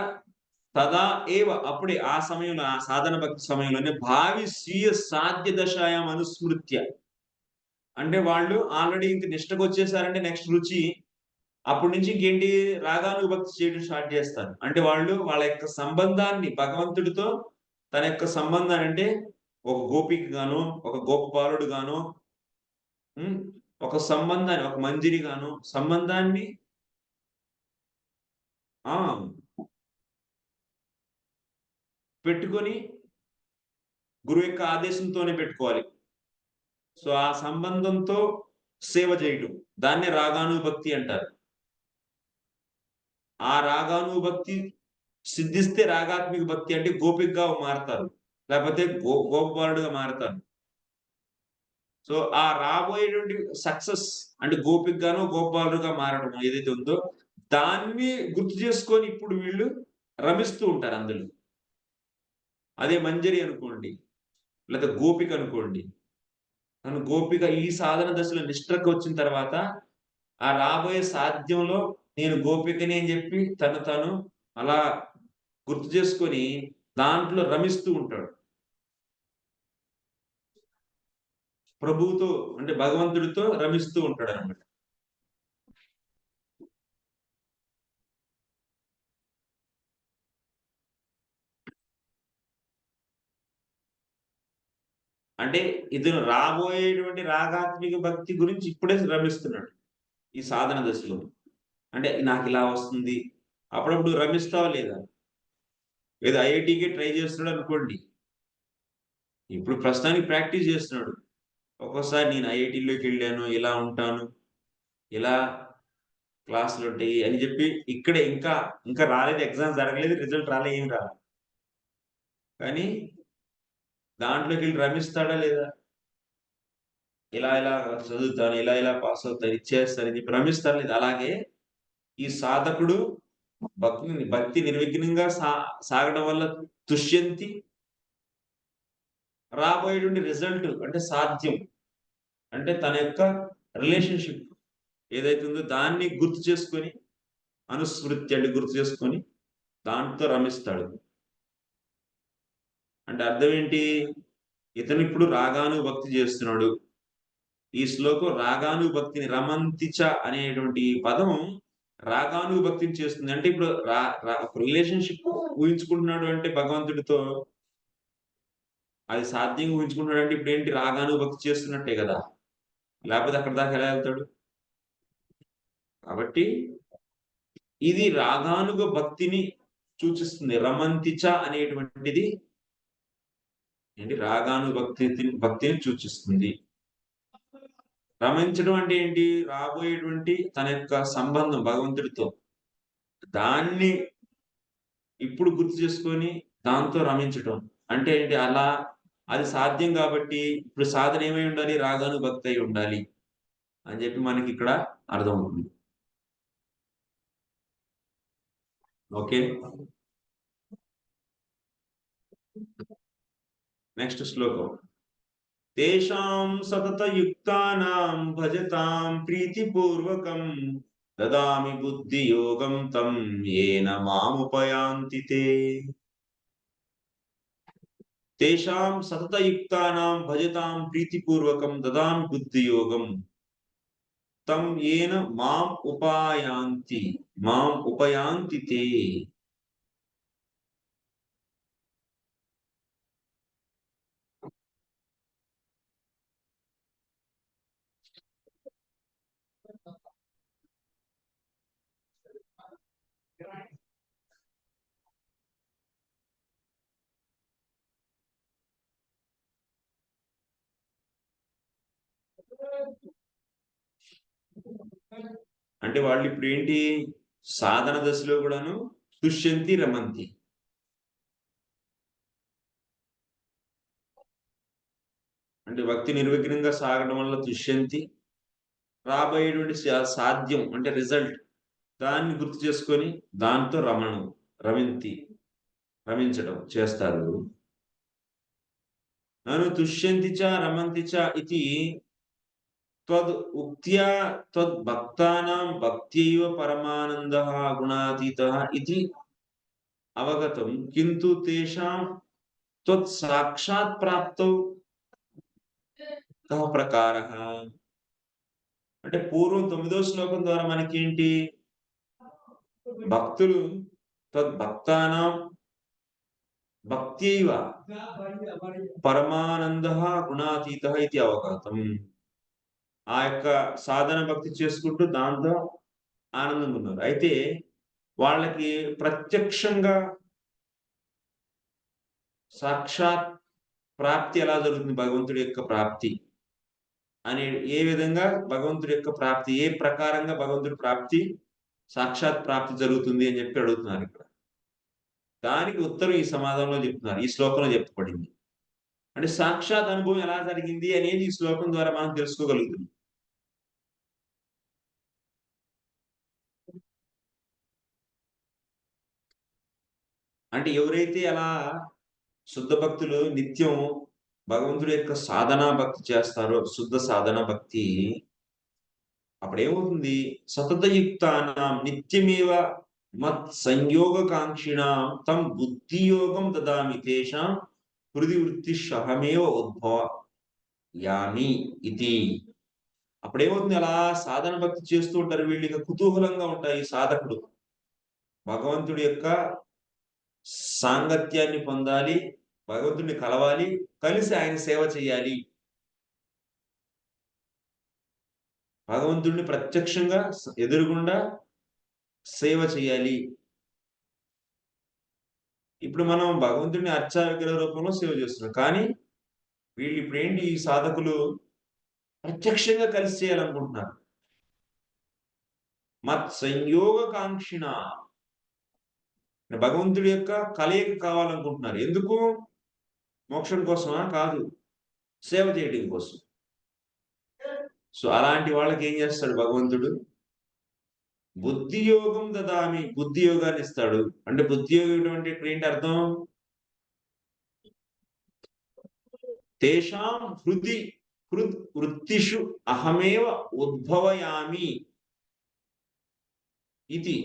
తదా ఏవ అప్పుడే ఆ సమయంలో ఆ సాధన భక్తి సమయంలోనే భావి స్వీయ సాధ్య దశాయాం అనుస్మృత్య అంటే వాళ్ళు ఆల్రెడీ ఇంక నిష్టకు వచ్చేసారంటే నెక్స్ట్ రుచి అప్పటి నుంచి ఇంకేంటి రాగానుభక్తి చేయడం స్టార్ట్ చేస్తారు. అంటే వాళ్ళు వాళ్ళ యొక్క సంబంధాన్ని భగవంతుడితో తన యొక్క సంబంధాన్ని అంటే ఒక గోపిక గానో, ఒక గోపబాలుడు గానో, హ్మ్. ఒక సంబంధాన్ని ఒక మంజిరి గానో సంబంధాన్ని ఆ! పెట్టుకొని గురువు యొక్క ఆదేశంతోనే పెట్టుకోవాలి. సో, ఆ సంబంధంతో సేవ చేయటం. దాన్నే రాగానుభక్తి అంటారు. ఆ రాగానుభక్తి సిద్ధిస్తే రాగాత్మిక భక్తి అంటే గోపికగా మారతారు. లేపోతే గోపబాలుడుగా మారతారు. సో, ఆ రాబోయేటువంటి సక్సెస్ అంటే గోపికగానో, గోపాలుడుగా మారడం ఏదైతే ఉందో, దాన్ని గుర్తు చేసుకొని ఇప్పుడు వీళ్ళు రమిస్తూ ఉంటారు అందులో. అదే మంజరి అనుకోండి, లేదా గోపిక అనుకోండి. తను గోపిక ఈ సాధన దశలో నిష్ఠకి వచ్చిన తర్వాత, ఆ రాబోయే సాధ్యంలో నేను గోపికని అని జెప్పి తను తను అలా గుర్తు చేసుకొని దాంట్లో రమిస్తూ ఉంటాడు. ప్రభువుతో అంటే భగవంతుడితో రమిస్తూ ఉంటాడనమాట. అంటే ఇతను రాబోయేటువంటి రాగాత్మిక భక్తి గురించి ఇప్పుడే రమిస్తున్నాడు. ఈ సాధన దశలో. అంటే నాకిలా వస్తుంది. అప్పుడప్పుడు రమిస్తావా లేదా? ఏదో ఐఐటీకి ట్రై చేస్తున్నాడనుకోండి. ఇప్పుడు ప్రస్తుతానికి ప్రాక్టీస్ చేస్తున్నాడు. ఒక్కోసారి నేను ఐఐటీలోకెళ్ళాను, ఇలా ఉంటాను, ఇలా క్లాసులుంటాయి అని జెప్పి ఇక్కడే ఇంకా రాలేదు, ఎగ్జామ్స్ జరగలేదు, రిజల్ట్ రాలే, ఏం రాలే. కానీ దాంట్లోకెళ్ళి రమిస్తాడా లేదా? ఇలా చదువుతాను, ఇలా పాసవుతాను, ఇచ్చేస్తానని చెప్పి రమిస్తాడా లేదా? అలాగే ఈ సాధకుడు భక్తి నిర్విఘ్నంగా సాగడం వల్ల తుష్యంతి రాబోయేటువంటి రిజల్ట్ అంటే సాధ్యం. అంటే తన యొక్క రిలేషన్‌షిప్ ఏదైతే ఉందో దాన్ని గుర్తు చేసుకొని, అనుస్మృతి అంటే గుర్తు చేసుకొని దాంతో రమిస్తాడు. అంటే అర్థం ఏంటి? ఇతనిప్పుడు రాగానుభక్తి చేస్తున్నాడు. ఈ శ్లోకం రాగానుభక్తిని రమంతిచ అనేటువంటి పదం రాగానుభక్తిని చేస్తుంది. అంటే ఇప్పుడు రా రా ఒక రిలేషన్‌షిప్ ఊహించుకుంటున్నాడు అంటే భగవంతుడితో అది సాధ్యంగా ఊహించుకుంటున్నాడంటే ఇప్పుడేంటి రాగానుభక్తి చేస్తున్నట్టే గదా! లేపోతే అక్కడి దాకా ఎలా ఎళ్తాడు? కాబట్టి ఇది రాగానుగ భక్తిని సూచిస్తుంది. రమంతిచ అనేటువంటిది ఏంటి భక్తిని సూచిస్తుంది. రమించడం అంటే ఏంటి? రాబోయేటువంటి తన యొక్క సంబంధం భగవంతుడితో దాన్ని ఇప్పుడు గుర్తు చేసుకొని దాంతో రమించటం. అంటే ఏంటి? అలా అది సాధ్యం గాబట్టి ఇప్పుడు సాధన ఏమై ఉండాలి? రాగానుభక్తి అయి ఉండాలి అని జెప్పి మనకిక్కడ అర్థమవుతుంది. ఓకే. నెక్స్ట్ శ్లోకం. తేషాం సతతయుక్తానాం భజతాం ప్రీతిపూర్వకం దదామి బుద్ధియోగం తం యేన మాముపయాంతి తే. తేషాం సతతయుక్తానాం భజతాం ప్రీతిపూర్వకం దదామి బుద్ధియోగం తం యేన మాం ఉపయాంతి తే. అంటే వాళ్ళిప్పుడేంటి సాధన దశలో గూడాను తుష్యంతి, రమంతి. అంటే భక్తి నిర్విఘ్నంగా సాగడం వల్ల తుష్యంతి. రాబోయేటువంటి సాధ్యం అంటే రిజల్ట్ దాన్ని గుర్తు చేసుకొని దాంతో రమింతి రమించడం చేస్తారు. నను తుష్యంతి చ రమంతి చ ఇతి త్వద్ ఉక్త్యా త్వద్భక్తానాం భక్త్యైవ పరమానందః గుణాతీతః ఇతి అవగతం కింతు తేషాం త్వత్ సాక్షాత్ ప్రాప్తౌ కః ప్రకారః. అంటే పూర్వం 9వ శ్లోకం ద్వారా మనకేంటి, భక్తులు తద్భక్తానాం భక్త్యైవ పరమానందః గుణాతీతః ఇది అవగతం. ఆ యొక్క సాధన భక్తి చేసుకుంటూ దాంతో ఆనందంగా ఉన్నారు. అయితే వాళ్ళకి ప్రత్యక్షంగా సాక్షాత్ ప్రాప్తి ఎలా జరుగుతుంది, భగవంతుడి యొక్క ప్రాప్తి అనే ఏ విధంగా భగవంతుడి యొక్క ప్రాప్తి, ఏ ప్రకారంగా భగవంతుడి ప్రాప్తి సాక్షాత్ ప్రాప్తి జరుగుతుంది అని చెప్పి అడుగుతున్నారు ఇక్కడ. దానికి ఉత్తరం ఈ సమాధానంలో చెప్తున్నారు, ఈ శ్లోకంలో చెప్పబడింది. అంటే సాక్షాత్ అనుభవం ఎలా జరిగింది అనేది ఈ శ్లోకం ద్వారా మనం తెలుసుకోగలుగుతున్నాం. అంటే ఎవరైతే అలా శుద్ధ భక్తులు నిత్యం భగవంతుడి యొక్క సాధనా భక్తి చేస్తారో, శుద్ధ సాధనా భక్తి, అప్పుడేమవుతుంది, సతతయుక్తానాం నిత్యమేవ మత్ సంయోగకాంక్షిణాం తం బుద్ధియోగం దదామి తేషాం హృది వృత్తిషహమేవ ఉద్భవయామి ఇది. అప్పుడేమవుతుంది, అలా సాధన భక్తి చేస్తూ ఉంటారు వీళ్ళకి, కుతూహలంగా ఉంటాయి సాధకుడు భగవంతుడి యొక్క సాంగత్యాన్ని పొందాలి, భగవంతుడిని కలవాలి, కలిసి ఆయన సేవ చేయాలి, భగవంతుడిని ప్రత్యక్షంగా ఎదురుగుండా సేవ చేయాలి. ఇప్పుడు మనం భగవంతుడిని అర్చా విగ్రహ రూపంలో సేవ చేస్తున్నాం. కానీ వీళ్ళు ఇప్పుడేంటి, ఈ సాధకులు ప్రత్యక్షంగా కలిసి చేయాలనుకుంటున్నారు. మత్ సంయోగకాంక్షిణ, భగవంతుడి యొక్క కలయిక కావాలనుకుంటున్నారు. ఎందుకు? మోక్షం కోసమా? కాదు, సేవ చేయడం కోసం. సో అలాంటి వాళ్ళకి ఏం చేస్తాడు భగవంతుడు, బుద్ధి యోగం దదామి, బుద్ధి యోగాన్ని ఇస్తాడు. అంటే బుద్ధి యోగం అంటే ఇక్కడ ఏంటి అర్థం, తేషాం హృది వృత్తిషు అహమేవ ఉద్భవయామి ఇది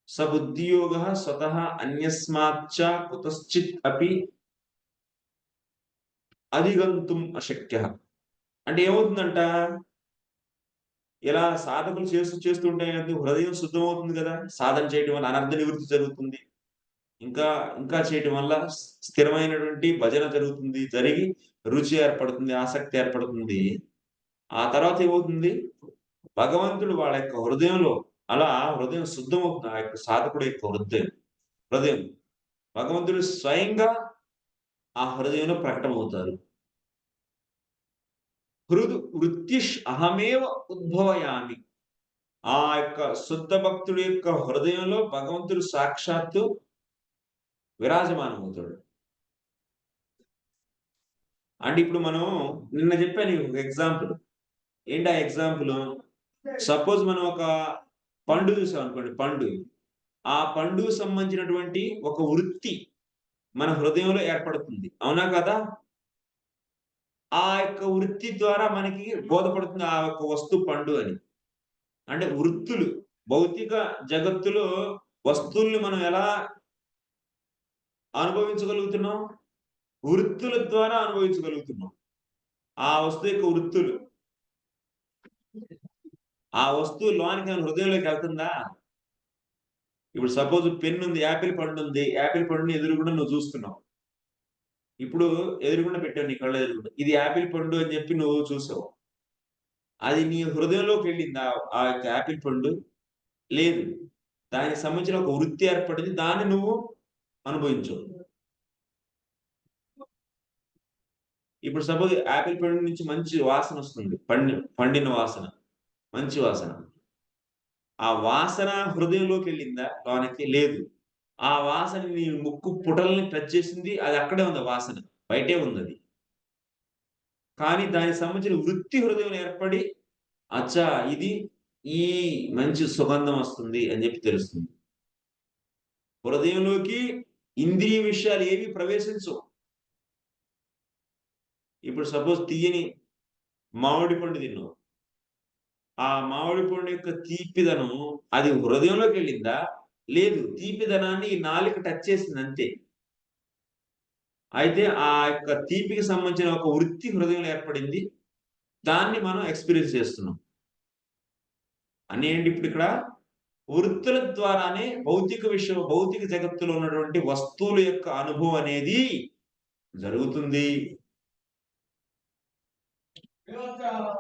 సబుద్ధియోగః స్వతః అన్యస్మాచ్చ కుతశ్చిత్ అపి అధిగంతుం అశక్యః. అంటే ఏమవుతుందంట, ఇలా సాధకులు చేస్తుంటే హృదయం శుద్ధమవుతుంది కదా, సాధన చేయడం వల్ల అనర్థ నివృత్తి జరుగుతుంది, ఇంకా చేయటం వల్ల స్థిరమైనటువంటి భజన జరుగుతుంది, జరిగి రుచి ఏర్పడుతుంది, ఆసక్తి ఏర్పడుతుంది. ఆ తర్వాత ఏమవుతుంది, భగవంతుడు వాళ్ళ యొక్క హృదయంలో, అలా హృదయం శుద్ధమవుతుంది. ఆ యొక్క సాధకుడు యొక్క హృదయం భగవంతుడు స్వయంగా ఆ హృదయంలో ప్రకటమవుతారు. హృదు వృత్తిష్ అహమేవ ఉద్భవయామి, ఆ యొక్క శుద్ధ భక్తుడి యొక్క హృదయంలో భగవంతుడు సాక్షాత్తు విరాజమానమవుతాడు. అంటే ఇప్పుడు మనం నిన్న చెప్పాను ఒక ఎగ్జాంపుల్. ఏంటి ఆ ఎగ్జాంపుల్, సపోజ్ మనం ఒక పండు చూసాం అనుకోండి, ఆ పండుకు సంబంధించినటువంటి ఒక వృత్తి మన హృదయంలో ఏర్పడుతుంది, అవునా కదా? ఆ యొక్క వృత్తి ద్వారా మనకి బోధపడుతుంది ఆ యొక్క వస్తువు పండు అని. అంటే వృత్తులు, భౌతిక జగత్తులో వస్తువుల్ని మనం ఎలా అనుభవించగలుగుతున్నాం, వృత్తుల ద్వారా అనుభవించగలుగుతున్నాం. ఆ వస్తువు యొక్క వృత్తులు, ఆ వస్తువు లోనికి హృదయంలోకి వెళ్తుందా? ఇప్పుడు సపోజ్ పెన్ ఉంది, యాపిల్ పండు ఉంది, యాపిల్ పండుని ఎదురుగుండా నువ్వు చూస్తున్నావు. ఇప్పుడు ఎదురుగుండా పెట్టావు నీ కళ్ళ ఎదురుగుండా, ఇది యాపిల్ పండు అని చెప్పి నువ్వు చూసావు. అది నీ హృదయంలోకి వెళ్ళిందా ఆ యొక్క యాపిల్ పండు? లేదు. దానికి సంబంధించిన ఒక వృత్తి ఏర్పడింది, దాన్ని నువ్వు అనుభవించవు. ఇప్పుడు సపోజ్ యాపిల్ పండు నుంచి మంచి వాసన వస్తుంది, పండిన వాసన, మంచి వాసన. ఆ వాసన హృదయంలోకి వెళ్ళిందా లోనికి? లేదు. ఆ వాసన నీ ముక్కు పుటల్ని టచ్ చేసింది, అది అక్కడే ఉంది, వాసన బయటే ఉంది అది. కానీ దానికి సంబంధించిన వృత్తి హృదయంలో ఏర్పడి, అచ్చా ఇది ఈ మంచి సుగంధం వస్తుంది అని చెప్పి తెలుస్తుంది. హృదయంలోకి ఇంద్రియ విషయాలు ఏవి ప్రవేశించవు. ఇప్పుడు సపోజ్ తీయని మామిడి పండు తిన్నావు, ఆ మామిడి పండు యొక్క తీపిదనం అది హృదయంలోకి వెళ్ళిందా? లేదు, తీపిదనాన్ని ఈ నాలుక టచ్ చేసింది అంతే. అయితే ఆ యొక్క తీపికి సంబంధించిన ఒక వృత్తి హృదయంలో ఏర్పడింది. దాన్ని మనం ఎక్స్పీరియన్స్ చేస్తున్నాం అని ఏంటి ఇప్పుడు ఇక్కడ వృత్తుల ద్వారానే భౌతిక జగత్తులో ఉన్నటువంటి వస్తువుల యొక్క అనుభవం అనేది జరుగుతుంది.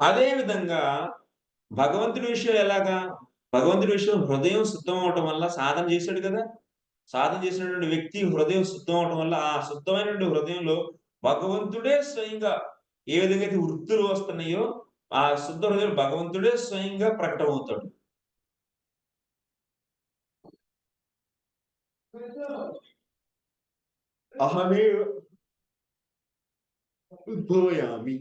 అదే విధంగా భగవంతుడి విషయం ఎలాగా? భగవంతుడి విషయం హృదయం శుద్ధం అవటం వల్ల సాధన చేశాడు కదా. సాధన చేసినటువంటి వ్యక్తి హృదయం శుద్ధం అవటం వల్ల ఆ శుద్ధమైనటువంటి హృదయంలో భగవంతుడే స్వయంగా ఏ విధంగా అయితే వృత్తులు వస్తున్నాయో ఆ శుద్ధ హృదయం భగవంతుడే స్వయంగా ప్రకటమవుతాడు. అహమే ఉద్భవయామి.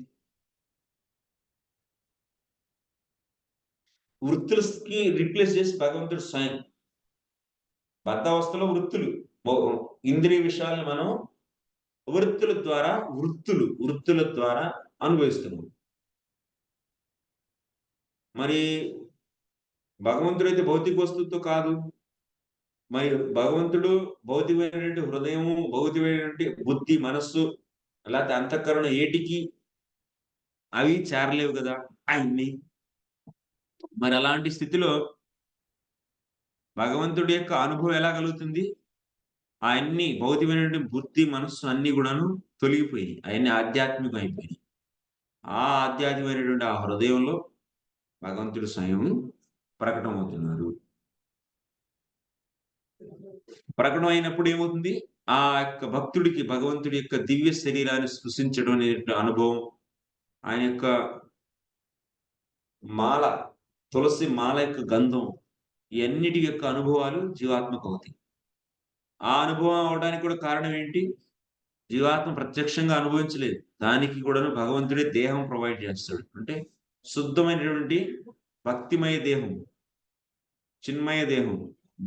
వృత్తులకి రిప్లేస్ చేసి భగవంతుడు స్వయం. బద్ధావస్థలో వృత్తులు, ఇంద్రియ విషయాలను మనం వృత్తుల ద్వారా అనుభవిస్తున్నాం. మరి భగవంతుడైతే భౌతిక వస్తువుతో కాదు. మరి భగవంతుడు భౌతికమైనటువంటి హృదయము, భౌతికమైనటువంటి బుద్ధి, మనస్సు, లేకపోతే అంతఃకరణ ఏటికి అవి చేరలేవు కదా ఆయన్ని. మరి అలాంటి స్థితిలో భగవంతుడి యొక్క అనుభవం ఎలా కలుగుతుంది? ఆయన్ని భౌతికమైనటువంటి బుద్ధి, మనస్సు అన్ని కూడాను తొలగిపోయి అవన్నీ ఆధ్యాత్మికం అయిపోయి ఆ ఆధ్యాత్మికమైనటువంటి ఆ హృదయంలో భగవంతుడు స్వయం ప్రకటమవుతున్నారు. ప్రకటన అయినప్పుడు ఏమవుతుంది? ఆ యొక్క భక్తుడికి భగవంతుడి యొక్క దివ్య శరీరాన్ని స్పృశించడం అనే అనుభవం, ఆయన యొక్క మాల, తులసి మాల యొక్క గంధం, ఇవన్నిటి యొక్క అనుభవాలు జీవాత్మకు అవుతాయి. ఆ అనుభవం అవడానికి కూడా కారణం ఏంటి? జీవాత్మ ప్రత్యక్షంగా అనుభవించలేదు. దానికి కూడాను భగవంతుడే దేహం ప్రొవైడ్ చేస్తాడు. అంటే శుద్ధమైనటువంటి భక్తిమయ దేహం, చిన్మయ దేహం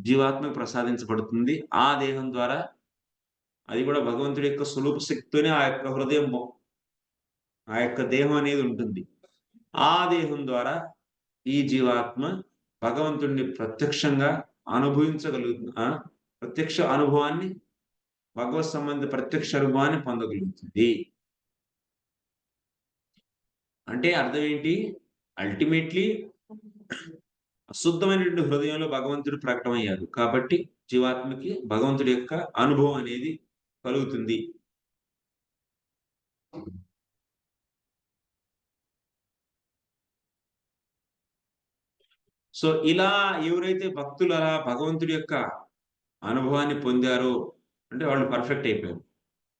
జీవాత్మకు ప్రసాదించబడుతుంది. ఆ దేహం ద్వారా అది కూడా భగవంతుడి యొక్క స్వరూప శక్తితోనే ఆ యొక్క హృదయం, ఆ యొక్క దేహం అనేది ఉంటుంది. ఆ దేహం ద్వారా ఈ జీవాత్మ భగవంతుడిని ప్రత్యక్షంగా ప్రత్యక్ష అనుభవాన్ని, భగవత్ సంబంధ ప్రత్యక్ష అనుభవాన్ని పొందగలుగుతుంది. అంటే అర్థం ఏంటి? అల్టిమేట్లీ అశుద్ధమైనటువంటి హృదయంలో భగవంతుడు ప్రకటమయ్యారు కాబట్టి జీవాత్మకి భగవంతుడి యొక్క అనుభవం అనేది కలుగుతుంది. సో ఇలా ఎవరైతే భక్తులు అలా భగవంతుడి యొక్క అనుభవాన్ని పొందారో అంటే వాళ్ళు పర్ఫెక్ట్ అయిపోయారు.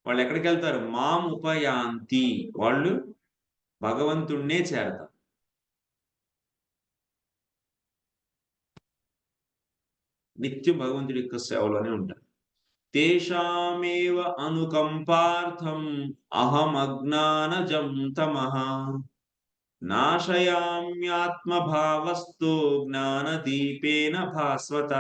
వాళ్ళు ఎక్కడికి వెళ్తారు? మాం ఉపయాంతి, వాళ్ళు భగవంతుణ్ణే చేరతారు. నిత్యం భగవంతుడి యొక్క సేవలోనే ఉంటారు. తేషామేవ అనుకంపార్థం అహం అజ్ఞానజం తమః నాశయామ్యాత్మభావస్తో జ్ఞానదీపేన భాస్వత.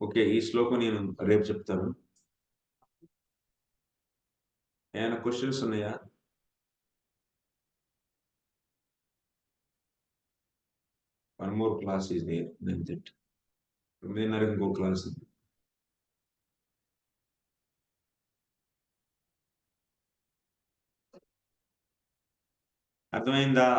ఓకే, ఈ శ్లోకం నేను రేపు చెప్తాను. ఏమైనా క్వశ్చన్స్ ఉన్నాయా? One more class is there, then that 9:30 ఇంకో క్లాస్. అర్థమైందా?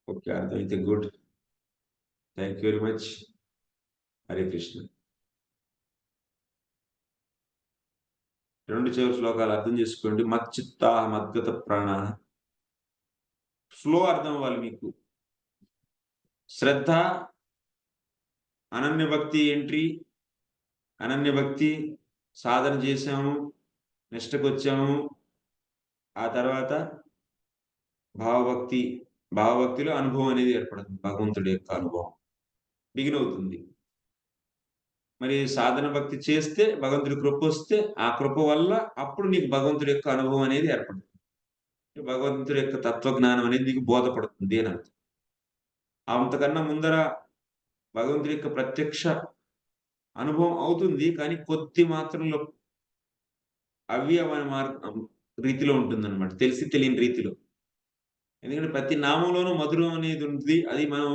ఓకే, అర్థమైతే good. Thank you very much. Hare Krishna. 2 చివరి శ్లోకాలు అర్థం చేసుకోండి. మచ్చిత్తా మద్గత ప్రాణ. ఫ్లో అర్థం అవ్వాలి మీకు. శ్రద్ధ, అనన్య భక్తి ఎంట్రీ, అనన్య భక్తి సాధన చేశాము, నిష్టకు వచ్చాము. ఆ తర్వాత భావభక్తిలో అనుభవం అనేది ఏర్పడుతుంది. భగవంతుడి యొక్క అనుభవం బిగిన్ అవుతుంది. మరి సాధన భక్తి చేస్తే భగవంతుడి కృప వస్తే ఆ కృప వల్ల అప్పుడు నీకు భగవంతుడి యొక్క అనుభవం అనేది ఏర్పడుతుంది. భగవంతుడి యొక్క తత్వజ్ఞానం అనేది నీకు బోధపడుతుంది అని అర్థం. అంతకన్నా ముందర భగవంతుడి యొక్క ప్రత్యక్ష అనుభవం అవుతుంది. కానీ కొద్ది మాత్రంలో అవ్యయమైన రీతిలో ఉంటుందన్నమాట. తెలిసి తెలియని రీతిలో. ఎందుకంటే ప్రతి నామంలోనూ మధురం అనేది ఉంది. అది మనం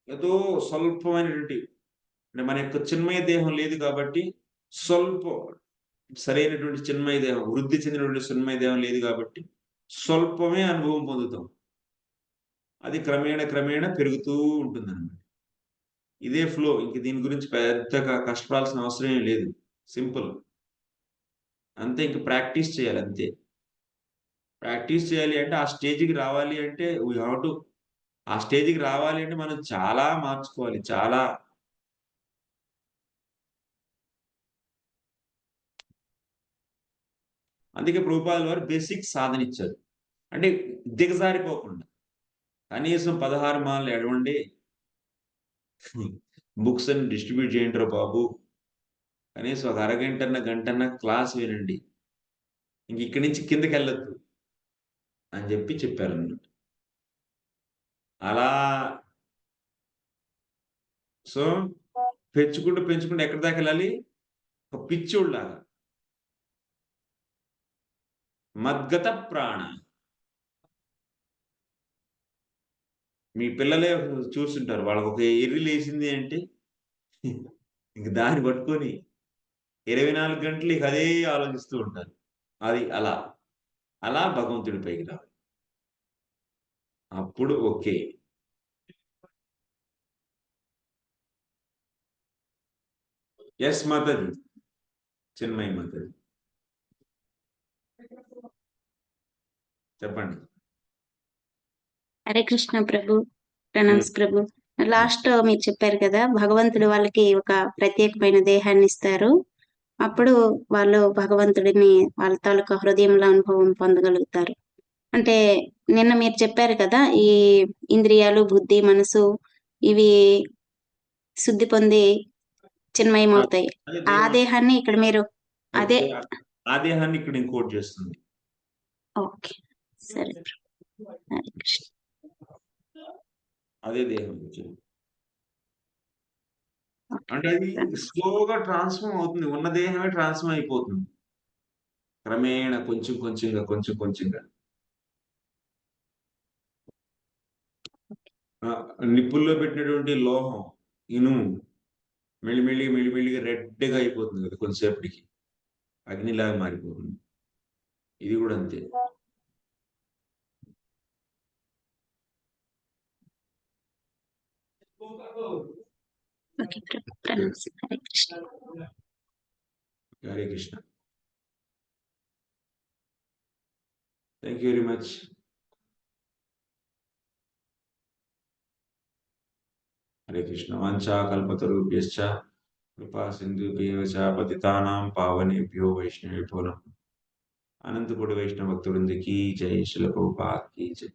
ఏదో స్వల్పమైనటువంటి అంటే మన యొక్క చిన్మయ దేహం లేదు కాబట్టి స్వల్పం సరైనటువంటి చిన్మయ దేహం, వృద్ధి చెందినటువంటి చిన్మయ దేహం లేదు కాబట్టి స్వల్పమే అనుభవం పొందుతాం. అది క్రమేణా పెరుగుతూ ఉంటుందన్నమాట. ఇదే ఫ్లో. ఇంక దీని గురించి పెద్దగా కష్టపడాల్సిన అవసరం ఏం లేదు. సింపుల్. అంతే, ఇంక ప్రాక్టీస్ చేయాలి అంతే. ప్రాక్టీస్ చేయాలి అంటే ఆ స్టేజ్‌కి రావాలి అంటే వి హావ్ టు ఆ స్టేజ్‌కి రావాలి అంటే మనం చాలా మార్చుకోవాలి. చాలా అందుకే ప్రభుపాదుల వారు బేసిక్ సాధన ఇచ్చారు. అంటే దిగజారిపోకుండా. కనీసం 16 మాలలు ఎడవండి. బుక్స్ అన్ని డిస్ట్రిబ్యూట్ చేయండిరా బాబు. కనీసం ఒక గంటన్న క్లాస్ వినండి. ఇంక ఇక్కడి నుంచి కిందకెళ్ళొద్దు అని చెప్పారన్నమాట. అలా సో, పెంచుకుంటూ ఎక్కడి దాకా వెళ్ళాలి? ఒక పిచ్చోడిలాగా. మద్గత ప్రాణ. మీ పిల్లలే చూసుంటారు. వాళ్ళకొక ఎర్రి లేసింది అంటే ఇంక దాన్ని పట్టుకొని 24 గంటలు ఇక అదే ఆలోచిస్తూ ఉంటారు. అది అలా. అలా భగవంతుడి పైకి రావాలి. అప్పుడు ఓకే. యెస్ మాతాజీ. చిన్మయి మాతాజీ. చెప్పండి. హరే కృష్ణ ప్రభు. ప్రణామ్స్ ప్రభు. లాస్ట్ మీరు చెప్పారు కదా, భగవంతుడు వాళ్ళకి ఒక ప్రత్యేకమైన దేహాన్ని ఇస్తారు. అప్పుడు వాళ్ళు భగవంతుడిని వాళ్ళ తాలూకా హృదయంలో అనుభవం పొందగలుగుతారు. అంటే నిన్న మీరు చెప్పారు కదా, ఈ ఇంద్రియాలు, బుద్ధి, మనసు ఇవి శుద్ధి పొంది చిన్మయమవుతాయి. ఆ దేహాన్ని ఇక్కడ మీరు అదే ఆ దేహాన్ని ఇక్కడ నేను కోట్ చేస్తుంది. ఓకే, సరే. హరే కృష్ణ. అదే దేహం వచ్చింది. అంటే అది స్లోగా ట్రాన్స్‌ఫార్మ్ అవుతుంది. ఉన్న దేహమే ట్రాన్స్‌ఫార్మ్ అయిపోతుంది. క్రమేణా కొంచెం కొంచెంగా. నిప్పుల్లో పెట్టినటువంటి లోహం, ఇనుము మెల్లిమెల్లిగా రెడ్‌గా అయిపోతుంది కదా కొంతసేపటికి. అగ్నిలాగా మారిపోతుంది. ఇది కూడా అంతే. ఓకే ప్రభు. ప్రణామ్స్. Hare Krishna. Hare Krishna. Thank you very much. Hare Krishna. వాంఛా కల్పతరుభ్యశ్చ కృపా సింధుభ్యేవ చ పతితానాం పావనేభ్యో వైష్ణవేభ్యో నమః. అనంతకోటి వైష్ణవ భక్తవృంద కీ జై. శ్రీల ప్రభుపాద్ కీ జై.